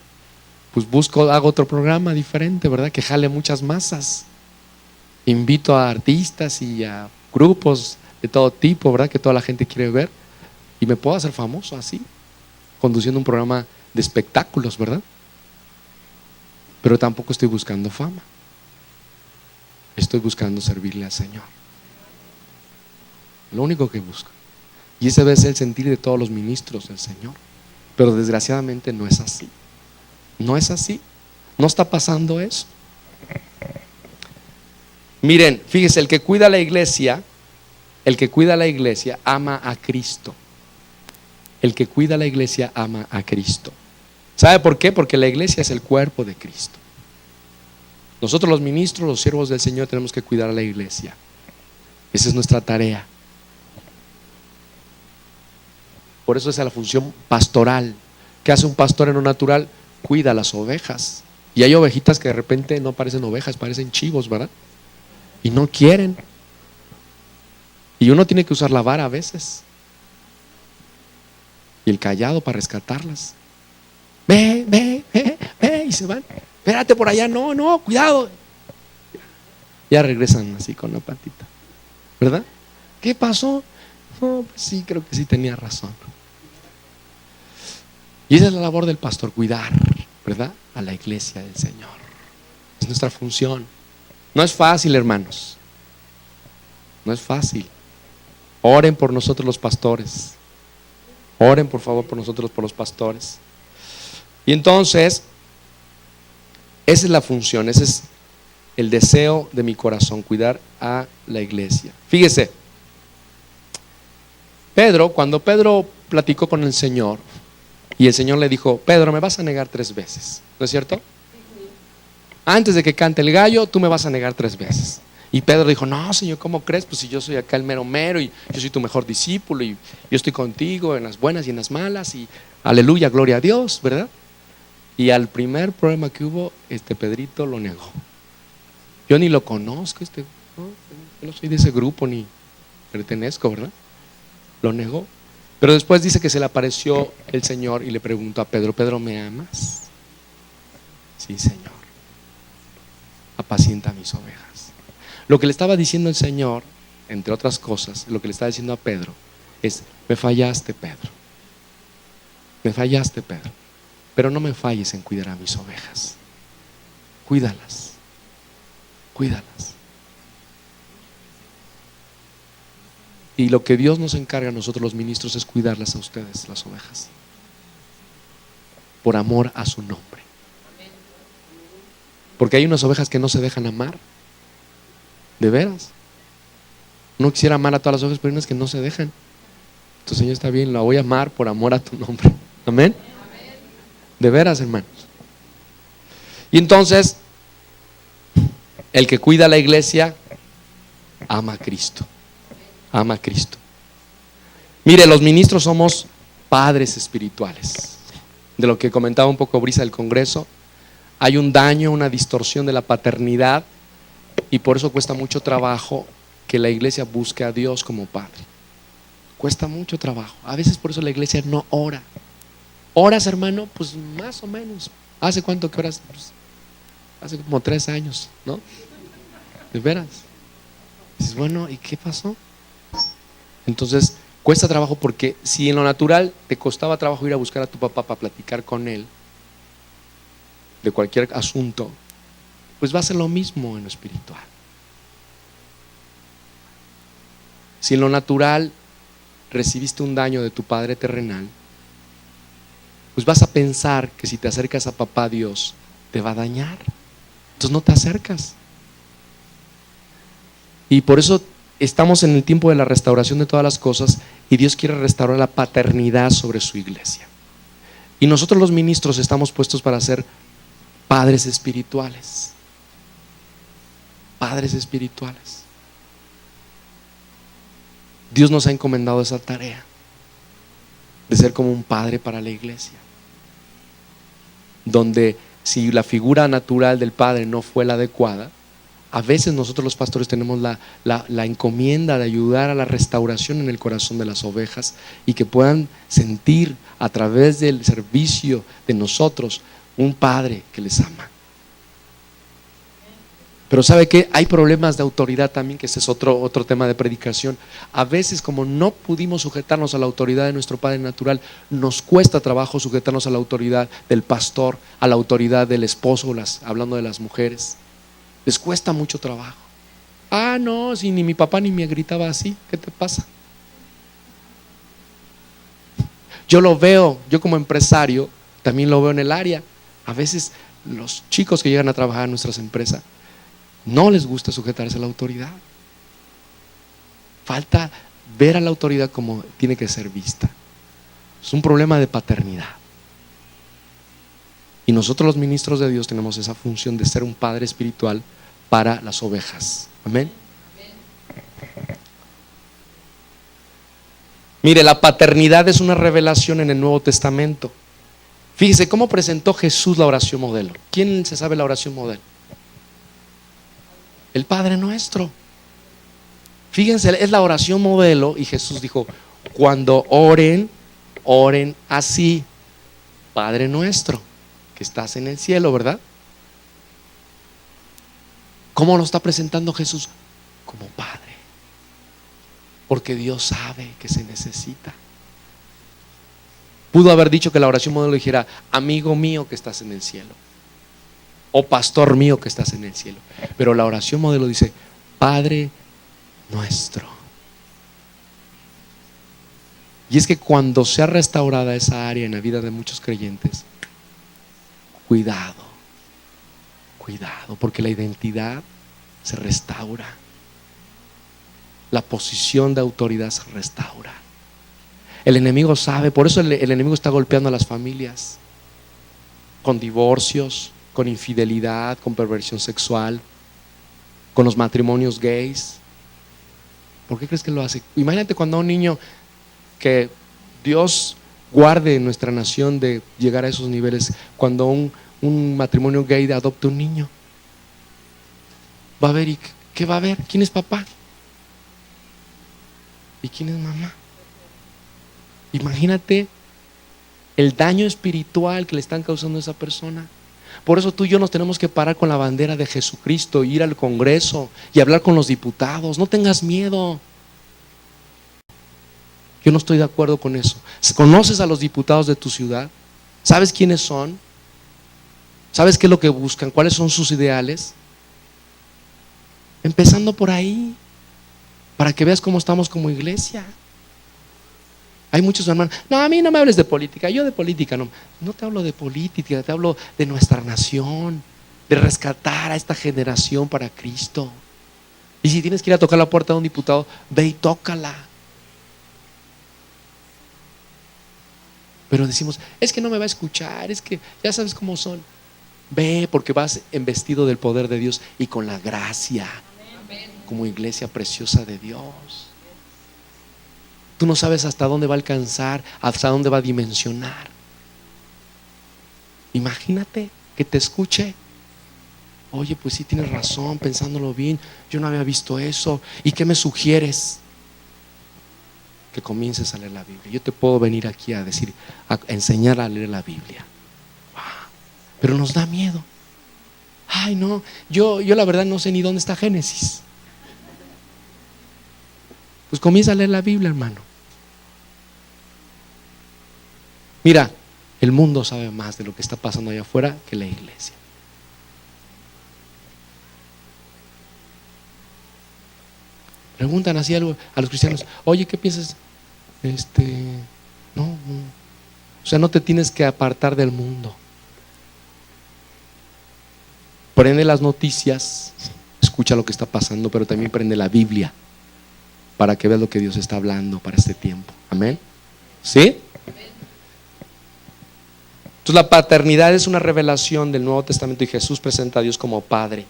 A: pues hago otro programa diferente, ¿verdad? Que jale muchas masas. Invito a artistas y a grupos de todo tipo, ¿verdad? Que toda la gente quiere ver. Y me puedo hacer famoso así, conduciendo un programa de espectáculos, ¿verdad? Pero tampoco estoy buscando fama. Estoy buscando servirle al Señor. Lo único que busco. Y ese debe ser el sentir de todos los ministros del Señor. Pero desgraciadamente no es así. No es así. No está pasando eso. Miren, fíjese, el que cuida la iglesia ama a Cristo. El que cuida la iglesia ama a Cristo. ¿Sabe por qué? Porque la iglesia es el cuerpo de Cristo. Nosotros los ministros, los siervos del Señor, tenemos que cuidar a la iglesia. Esa es nuestra tarea. Por eso es la función pastoral. ¿Qué hace un pastor en lo natural? Cuida a las ovejas. Y hay ovejitas que de repente no parecen ovejas, parecen chivos, ¿verdad? Y no quieren. Y uno tiene que usar la vara a veces. Y el callado para rescatarlas. Ve, y se van. Espérate por allá, no, cuidado. Ya regresan así con la patita, ¿verdad? ¿Qué pasó? No, pues sí, creo que sí tenía razón. Y esa es la labor del pastor, cuidar, ¿verdad? A la iglesia del Señor. Es nuestra función. No es fácil, hermanos. No es fácil. Oren por nosotros los pastores. Oren por favor por nosotros, por los pastores. Y entonces, esa es la función, ese es el deseo de mi corazón, cuidar a la iglesia. Fíjese, Pedro, cuando Pedro platicó con el Señor y el Señor le dijo: Pedro, me vas a negar 3 veces, ¿no es cierto? Antes de que cante el gallo, tú me vas a negar 3 veces. Y Pedro dijo: no, Señor, ¿cómo crees? Pues si yo soy acá el mero mero y yo soy tu mejor discípulo y yo estoy contigo en las buenas y en las malas y aleluya, gloria a Dios, ¿verdad? Y al primer problema que hubo, Pedrito lo negó. Yo ni lo conozco, no, yo no soy de ese grupo ni pertenezco, ¿verdad? Lo negó. Pero después dice que se le apareció el Señor y le preguntó a Pedro: Pedro, ¿me amas? Sí, Señor. Apacienta mis ovejas. Lo que le estaba diciendo el Señor, entre otras cosas, lo que le estaba diciendo a Pedro es: me fallaste, Pedro. Me fallaste, Pedro. Pero no me falles en cuidar a mis ovejas. Cuídalas. Cuídalas. Y lo que Dios nos encarga a nosotros los ministros es cuidarlas a ustedes, las ovejas, por amor a su nombre. Porque hay unas ovejas que no se dejan amar. De veras. No quisiera amar a todas las ovejas, pero hay unas que no se dejan. Entonces, Señor, está bien, la voy a amar por amor a tu nombre. Amén. De veras, hermanos. Y entonces, el que cuida a la iglesia ama a Cristo. Ama a Cristo. Mire, los ministros somos padres espirituales. De lo que comentaba un poco Brisa del Congreso, hay un daño, una distorsión de la paternidad, y por eso cuesta mucho trabajo que la iglesia busque a Dios como Padre. Cuesta mucho trabajo. A veces por eso la iglesia no ora. ¿Oras, hermano? Pues más o menos. ¿Hace cuánto que oras? Pues hace como 3 años, ¿no? ¿De veras? Dices, bueno, ¿y qué pasó? Entonces cuesta trabajo, porque si en lo natural te costaba trabajo ir a buscar a tu papá para platicar con él de cualquier asunto, pues va a ser lo mismo en lo espiritual. Si en lo natural recibiste un daño de tu padre terrenal, pues vas a pensar que si te acercas a papá Dios te va a dañar. Entonces no te acercas. Y por eso estamos en el tiempo de la restauración de todas las cosas, y Dios quiere restaurar la paternidad sobre su iglesia. Y nosotros los ministros estamos puestos para ser padres espirituales. Padres espirituales. Dios nos ha encomendado esa tarea de ser como un padre para la iglesia, donde si la figura natural del padre no fue la adecuada, a veces nosotros los pastores tenemos la encomienda de ayudar a la restauración en el corazón de las ovejas, y que puedan sentir a través del servicio de nosotros un padre que les ama. Pero ¿sabe qué? Hay problemas de autoridad también, que ese es otro tema de predicación. A veces, como no pudimos sujetarnos a la autoridad de nuestro Padre natural, nos cuesta trabajo sujetarnos a la autoridad del pastor, a la autoridad del esposo, hablando de las mujeres. Les cuesta mucho trabajo. Ah, no, si ni mi papá ni me gritaba así, ¿qué te pasa? Yo lo veo, yo como empresario también lo veo en el área. A veces los chicos que llegan a trabajar en nuestras empresas no les gusta sujetarse a la autoridad. Falta ver a la autoridad como tiene que ser vista. Es un problema de paternidad. Y nosotros los ministros de Dios tenemos esa función de ser un padre espiritual para las ovejas. Amén. Mire, la paternidad es una revelación en el Nuevo Testamento. Fíjese cómo presentó Jesús la oración modelo. ¿Quién se sabe la oración modelo? El Padre Nuestro. Fíjense, es la oración modelo, y Jesús dijo: cuando oren, oren así: Padre Nuestro que estás en el cielo, ¿verdad? ¿Cómo lo está presentando Jesús? Como Padre, porque Dios sabe que se necesita. Pudo haber dicho que la oración modelo dijera: amigo mío que estás en el cielo, o pastor mío que estás en el cielo. Pero la oración modelo dice: Padre Nuestro. Y es que cuando sea restaurada esa área en la vida de muchos creyentes, cuidado, porque la identidad se restaura, la posición de autoridad se restaura. El enemigo sabe, por eso el enemigo está golpeando a las familias, con divorcios, con infidelidad, con perversión sexual, con los matrimonios gays. ¿Por qué crees que lo hace? Imagínate cuando a un niño, que Dios guarde nuestra nación de llegar a esos niveles, cuando un matrimonio gay adopte un niño, va a ver, ¿y qué va a ver? ¿Quién es papá? ¿Y quién es mamá? Imagínate el daño espiritual que le están causando a esa persona. Por eso tú y yo nos tenemos que parar con la bandera de Jesucristo, ir al Congreso y hablar con los diputados. No tengas miedo. Yo no estoy de acuerdo con eso. ¿Conoces a los diputados de tu ciudad? ¿Sabes quiénes son? ¿Sabes qué es lo que buscan? ¿Cuáles son sus ideales? Empezando por ahí, para que veas cómo estamos como iglesia. Hay muchos hermanos, no, a mí no me hables de política. Yo de política no te hablo de política, te hablo de nuestra nación, de rescatar a esta generación para Cristo. Y si tienes que ir a tocar la puerta de un diputado, ve y tócala. Pero decimos, es que no me va a escuchar, es que ya sabes cómo son. Ve, porque vas embestido del poder de Dios y con la gracia, como iglesia preciosa de Dios. Tú no sabes hasta dónde va a alcanzar, hasta dónde va a dimensionar. Imagínate que te escuche. Oye, pues sí tienes razón, pensándolo bien, yo no había visto eso. ¿Y qué me sugieres? Que comiences a leer la Biblia. Yo te puedo venir aquí a decir, a enseñar a leer la Biblia. Wow. Pero nos da miedo. Ay, no, yo la verdad no sé ni dónde está Génesis. Pues comienza a leer la Biblia, hermano. Mira, el mundo sabe más de lo que está pasando allá afuera que la iglesia. Preguntan así algo a los cristianos, oye, ¿qué piensas? No. O sea, no te tienes que apartar del mundo. Prende las noticias, escucha lo que está pasando, pero también prende la Biblia para que veas lo que Dios está hablando para este tiempo. Amén. ¿Sí? Entonces la paternidad es una revelación del Nuevo Testamento y Jesús presenta a Dios como Padre.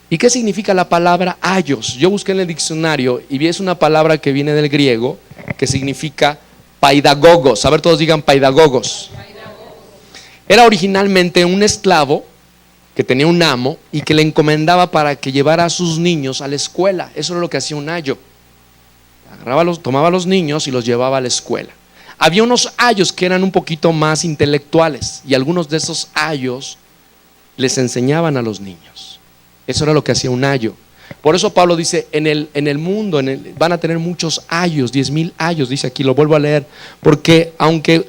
A: ¿Y qué significa la palabra ayos? Yo busqué en el diccionario y vi, es una palabra que viene del griego que significa paidagogos. A ver, todos digan paidagogos. Era originalmente un esclavo que tenía un amo y que le encomendaba para que llevara a sus niños a la escuela. Eso era lo que hacía un ayo. Tomaba a los niños y los llevaba a la escuela. Había unos ayos que eran un poquito más intelectuales y algunos de esos ayos les enseñaban a los niños. Eso era lo que hacía un ayo. Por eso Pablo dice, en el mundo van a tener muchos ayos, 10,000 ayos, dice aquí, lo vuelvo a leer, porque aunque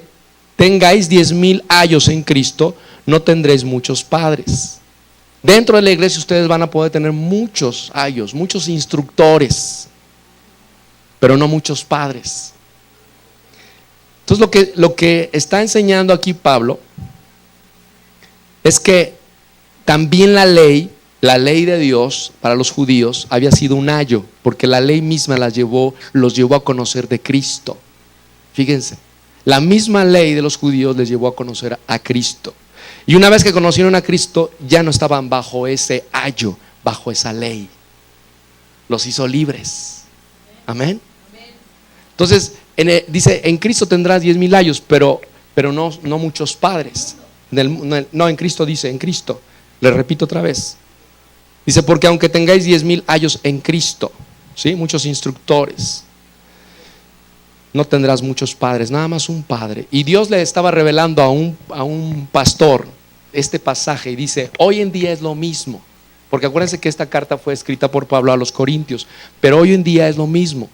A: tengáis 10,000 ayos en Cristo, no tendréis muchos padres. Dentro de la iglesia ustedes van a poder tener muchos ayos, muchos instructores, pero no muchos padres. Entonces lo que está enseñando aquí Pablo es que también la ley de Dios para los judíos había sido un ayo, porque la ley misma los llevó a conocer de Cristo. Fíjense, la misma ley de los judíos les llevó a conocer a Cristo. Y una vez que conocieron a Cristo, ya no estaban bajo ese ayo, bajo esa ley. Los hizo libres. Amén. Entonces dice, en Cristo tendrás 10,000 ayos, pero no muchos padres. No, en Cristo dice, en Cristo. Le repito otra vez. Dice, porque aunque tengáis 10,000 ayos en Cristo, ¿sí? Muchos instructores, no tendrás muchos padres, nada más un padre. Y Dios le estaba revelando a un pastor este pasaje y dice, hoy en día es lo mismo. Porque acuérdense que esta carta fue escrita por Pablo a los Corintios, pero hoy en día es lo mismo.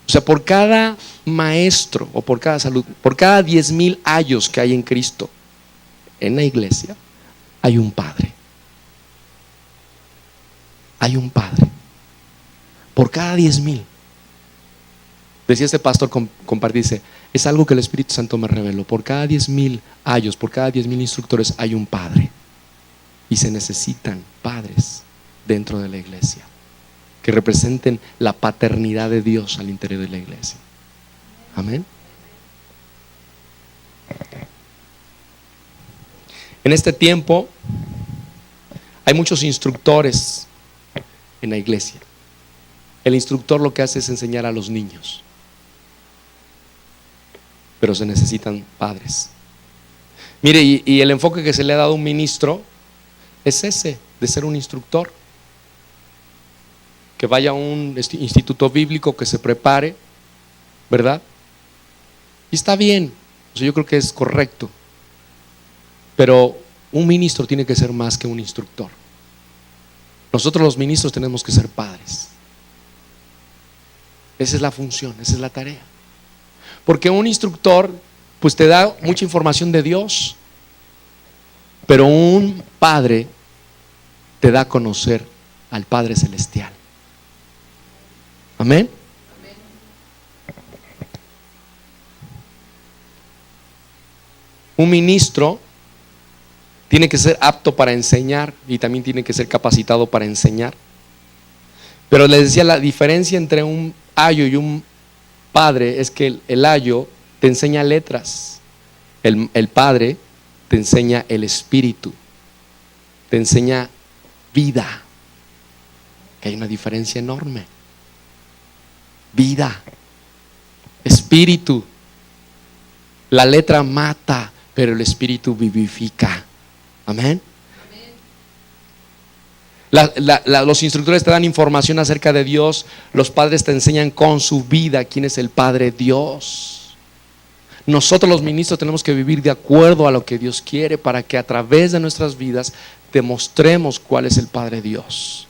A: O sea, por cada maestro o por cada 10,000 ayos que hay en Cristo, en la iglesia, hay un padre. Hay un padre. Por cada 10,000. Decía este pastor, dice, es algo que el Espíritu Santo me reveló. Por cada 10,000 ayos, por cada 10,000 instructores hay un padre. Y se necesitan padres dentro de la iglesia. que representen la paternidad de Dios al interior de la iglesia. Amén. En este tiempo hay muchos instructores en la iglesia. El instructor lo que hace es enseñar a los niños, pero se necesitan padres. Mire, y el enfoque que se le ha dado a un ministro es ese, de ser un instructor, que vaya a un instituto bíblico, que se prepare, ¿verdad? Y está bien, o sea, yo creo que es correcto, pero un ministro tiene que ser más que un instructor. Nosotros los ministros tenemos que ser padres. Esa es la función, esa es la tarea. Porque un instructor pues te da mucha información de Dios, pero un padre te da a conocer al Padre Celestial. Amén. Un ministro tiene que ser apto para enseñar y también tiene que ser capacitado para enseñar. Pero les decía, la diferencia entre un ayo y un padre es que el ayo te enseña letras, el padre te enseña el espíritu, te enseña vida, que hay una diferencia enorme. Vida, espíritu. La letra mata, pero el espíritu vivifica. Amén. Los instructores te dan información acerca de Dios. Los padres te enseñan con su vida quién es el Padre Dios. Nosotros los ministros tenemos que vivir de acuerdo a lo que Dios quiere, para que a través de nuestras vidas demostremos cuál es el Padre Dios.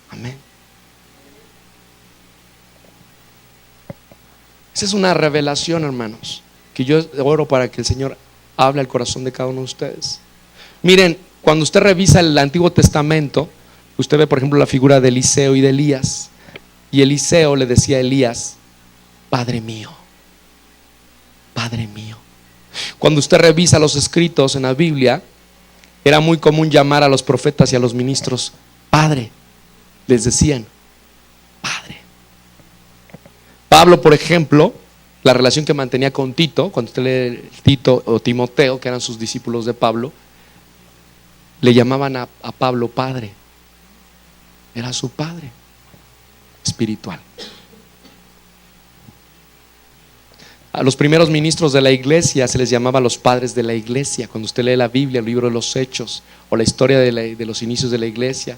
A: Amén. Esa es una revelación, hermanos, que yo oro para que el Señor hable al corazón de cada uno de ustedes. Miren, cuando usted revisa el Antiguo Testamento, usted ve por ejemplo la figura de Eliseo y de Elías. Y Eliseo le decía a Elías: Padre mío, Padre mío. Cuando usted revisa los escritos en la Biblia, era muy común llamar a los profetas y a los ministros Padre. Les decían Padre. Pablo, por ejemplo, la relación que mantenía con Tito, cuando usted lee Tito o Timoteo, que eran sus discípulos de Pablo, le llamaban a Pablo Padre. Era su padre espiritual. A los primeros ministros de la iglesia se les llamaba los padres de la iglesia. Cuando usted lee la Biblia, el libro de los Hechos, o la historia de los inicios de la iglesia,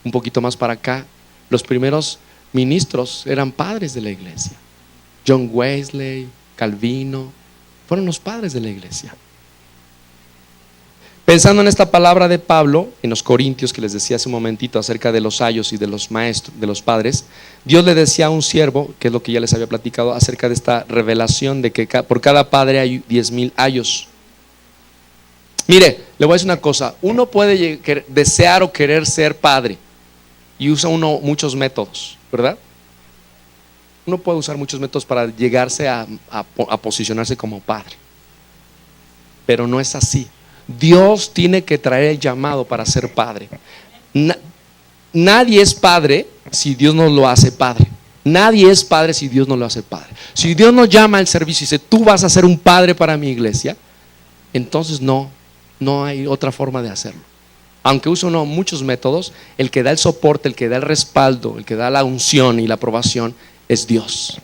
A: un poquito más para acá, los primeros ministros eran padres de la iglesia. John Wesley, Calvino, fueron los padres de la iglesia. Pensando en esta palabra de Pablo en los Corintios, que les decía hace un momentito acerca de los ayos y de los maestros, de los padres, Dios le decía a un siervo, que es lo que ya les había platicado acerca de esta revelación de que por cada padre hay 10,000 ayos. Mire, le voy a decir una cosa: uno puede desear o querer ser padre y usa uno muchos métodos, ¿verdad? Uno puede usar muchos métodos para llegarse a posicionarse como padre, pero no es así. Dios tiene que traer el llamado para ser padre. Nadie es padre si Dios no lo hace padre. Nadie es padre si Dios no lo hace padre. Si Dios nos llama al servicio y dice: tú vas a ser un padre para mi iglesia, entonces no hay otra forma de hacerlo. Aunque use uno muchos métodos, el que da el soporte, el que da el respaldo, el que da la unción y la aprobación es Dios.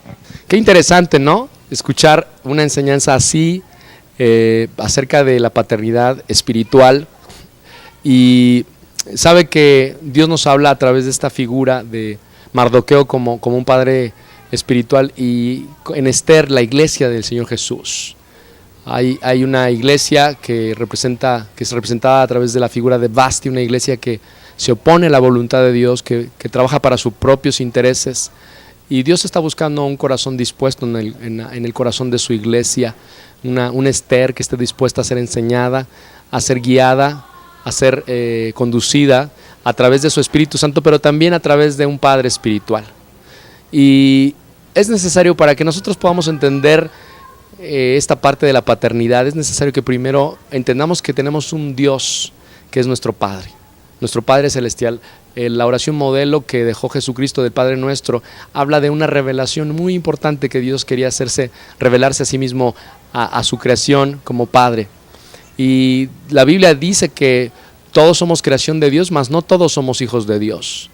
A: Qué interesante, ¿no? Escuchar una enseñanza así acerca de la paternidad espiritual. Y sabe que Dios nos habla a través de esta figura de Mardoqueo como un padre espiritual, y en Esther, la iglesia del Señor Jesús. Hay una iglesia que es representada a través de la figura de Vasti, una iglesia que se opone a la voluntad de Dios, que trabaja para sus propios intereses, y Dios está buscando un corazón dispuesto en el corazón de su iglesia, una Esther que esté dispuesta a ser enseñada, a ser guiada, a ser conducida a través de su Espíritu Santo, pero también a través de un Padre espiritual. Y es necesario, para que nosotros podamos entender esta parte de la paternidad, es necesario que primero entendamos que tenemos un Dios que es nuestro Padre. nuestro Padre Celestial. La oración modelo que dejó Jesucristo del Padre Nuestro habla de una revelación muy importante que Dios quería revelarse a sí mismo a su creación como Padre. Y la Biblia dice que todos somos creación de Dios, mas no todos somos hijos de Dios.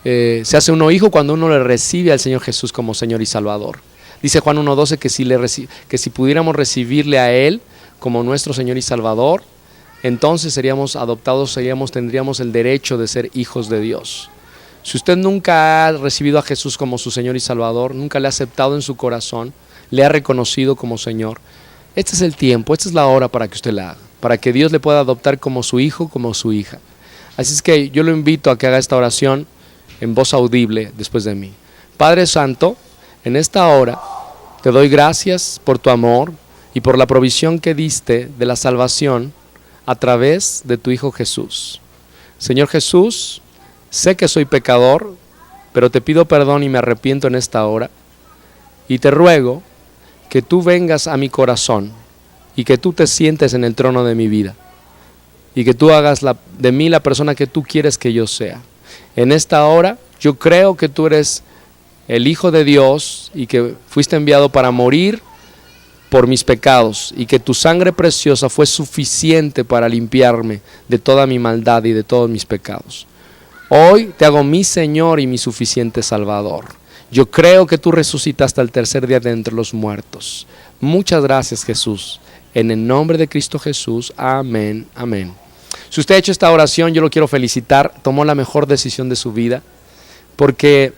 A: Se hace uno hijo cuando uno le recibe al Señor Jesús como Señor y Salvador. Dice Juan 1:12 que si pudiéramos recibirle a Él como nuestro Señor y Salvador, entonces seríamos adoptados, tendríamos el derecho de ser hijos de Dios. Si usted nunca ha recibido a Jesús como su Señor y Salvador, nunca le ha aceptado en su corazón, le ha reconocido como Señor, este es el tiempo, esta es la hora para que usted la haga, para que Dios le pueda adoptar como su hijo, como su hija. Así es que yo lo invito a que haga esta oración en voz audible después de mí. Padre Santo, en esta hora te doy gracias por tu amor y por la provisión que diste de la salvación a través de tu Hijo Jesús. Señor Jesús, sé que soy pecador, pero te pido perdón y me arrepiento en esta hora. Y te ruego que tú vengas a mi corazón y que tú te sientes en el trono de mi vida. Y que tú hagas de mí la persona que tú quieres que yo sea. En esta hora yo creo que tú eres el Hijo de Dios y que fuiste enviado para morir por mis pecados y que tu sangre preciosa fue suficiente para limpiarme de toda mi maldad y de todos mis pecados. Hoy te hago mi Señor y mi suficiente Salvador. Yo creo que tú resucitaste al tercer día de entre los muertos. Muchas gracias, Jesús. En el nombre de Cristo Jesús. Amén, amén. Si usted ha hecho esta oración, yo lo quiero felicitar. Tomó la mejor decisión de su vida, porque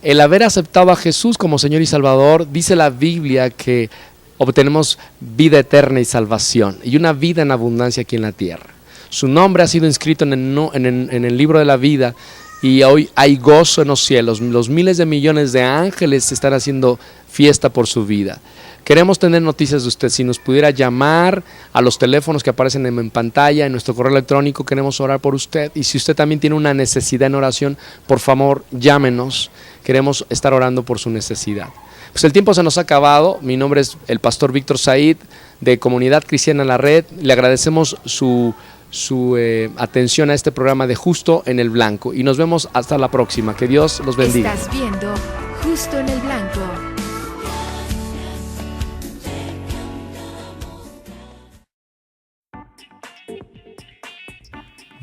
A: el haber aceptado a Jesús como Señor y Salvador, dice la Biblia que obtenemos vida eterna y salvación y una vida en abundancia aquí en la tierra. Su nombre ha sido inscrito en el libro de la vida y hoy hay gozo en los cielos. Los miles de millones de ángeles están haciendo fiesta por su vida. Queremos tener noticias de usted. Si nos pudiera llamar a los teléfonos que aparecen en pantalla, en nuestro correo electrónico, queremos orar por usted. Y si usted también tiene una necesidad en oración, por favor, llámenos. Queremos estar orando por su necesidad. Pues el tiempo se nos ha acabado. Mi nombre es el pastor Víctor Said, de Comunidad Cristiana La Red. Le agradecemos su atención a este programa de Justo en el Blanco. Y nos vemos hasta la próxima. Que Dios los bendiga.
B: Estás viendo Justo en el Blanco.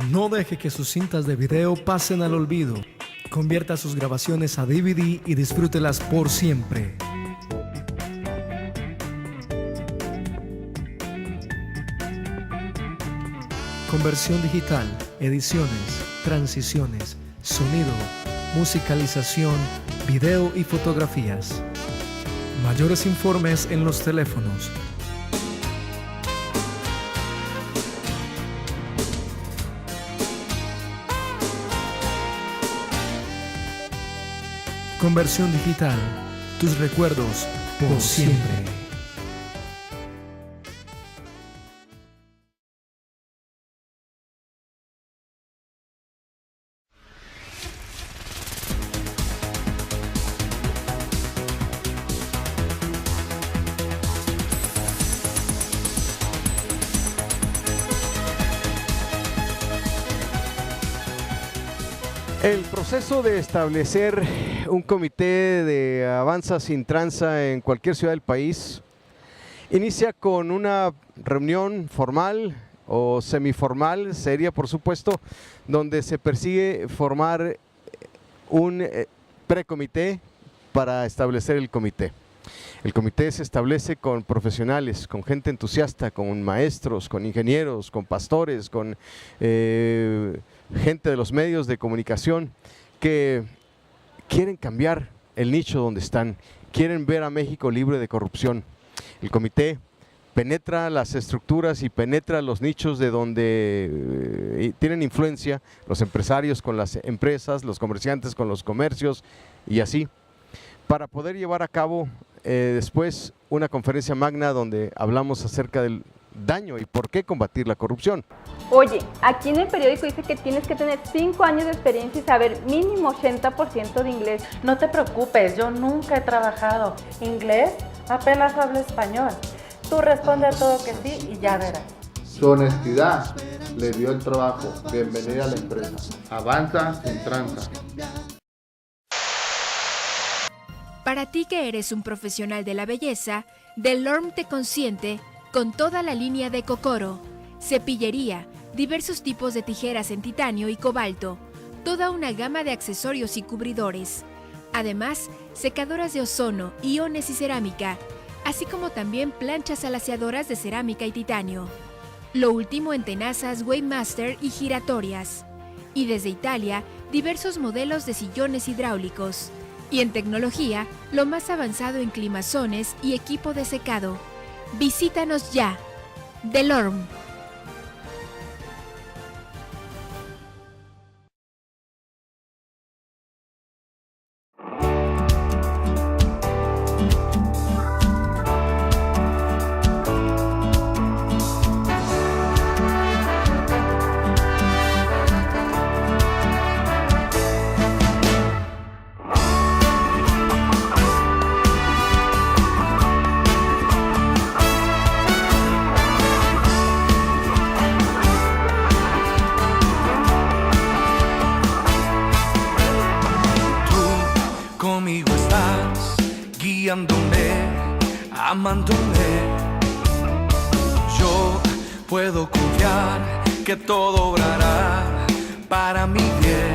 C: No deje que sus cintas de video pasen al olvido. Convierta sus grabaciones a DVD y disfrútelas por siempre. Conversión digital, ediciones, transiciones, sonido, musicalización, video y fotografías. Mayores informes en los teléfonos Conversión digital, tus recuerdos por siempre.
D: El proceso de establecer un comité de Avanza Sin Tranza en cualquier ciudad del país inicia con una reunión formal o semiformal, seria por supuesto, donde se persigue formar un precomité para establecer el comité. El comité se establece con profesionales, con gente entusiasta, con maestros, con ingenieros, con pastores, con gente de los medios de comunicación que quieren cambiar el nicho donde están, quieren ver a México libre de corrupción. El comité penetra las estructuras y penetra los nichos de donde tienen influencia, los empresarios con las empresas, los comerciantes con los comercios y así, para poder llevar a cabo después una conferencia magna donde hablamos acerca del daño y por qué combatir la corrupción.
E: Oye, aquí en el periódico dice que tienes que tener 5 años de experiencia y saber mínimo 80% de inglés.
F: No te preocupes, yo nunca he trabajado. Inglés, apenas hablo español. Tú responde a todo que sí y ya verás.
G: Su honestidad le dio el trabajo. Bienvenida a la empresa. Avanza sin tranza.
B: Para ti que eres un profesional de la belleza, Delorme te consiente con toda la línea de Kokoro, cepillería, diversos tipos de tijeras en titanio y cobalto, toda una gama de accesorios y cubridores. Además, secadoras de ozono, iones y cerámica, así como también planchas alaciadoras de cerámica y titanio. Lo último en tenazas Weighmaster y giratorias. Y desde Italia, diversos modelos de sillones hidráulicos. Y en tecnología, lo más avanzado en climazones y equipo de secado. Visítanos ya. Delorme.
H: Conmigo estás guiándome, amándome. Yo puedo confiar que todo obrará para mi bien.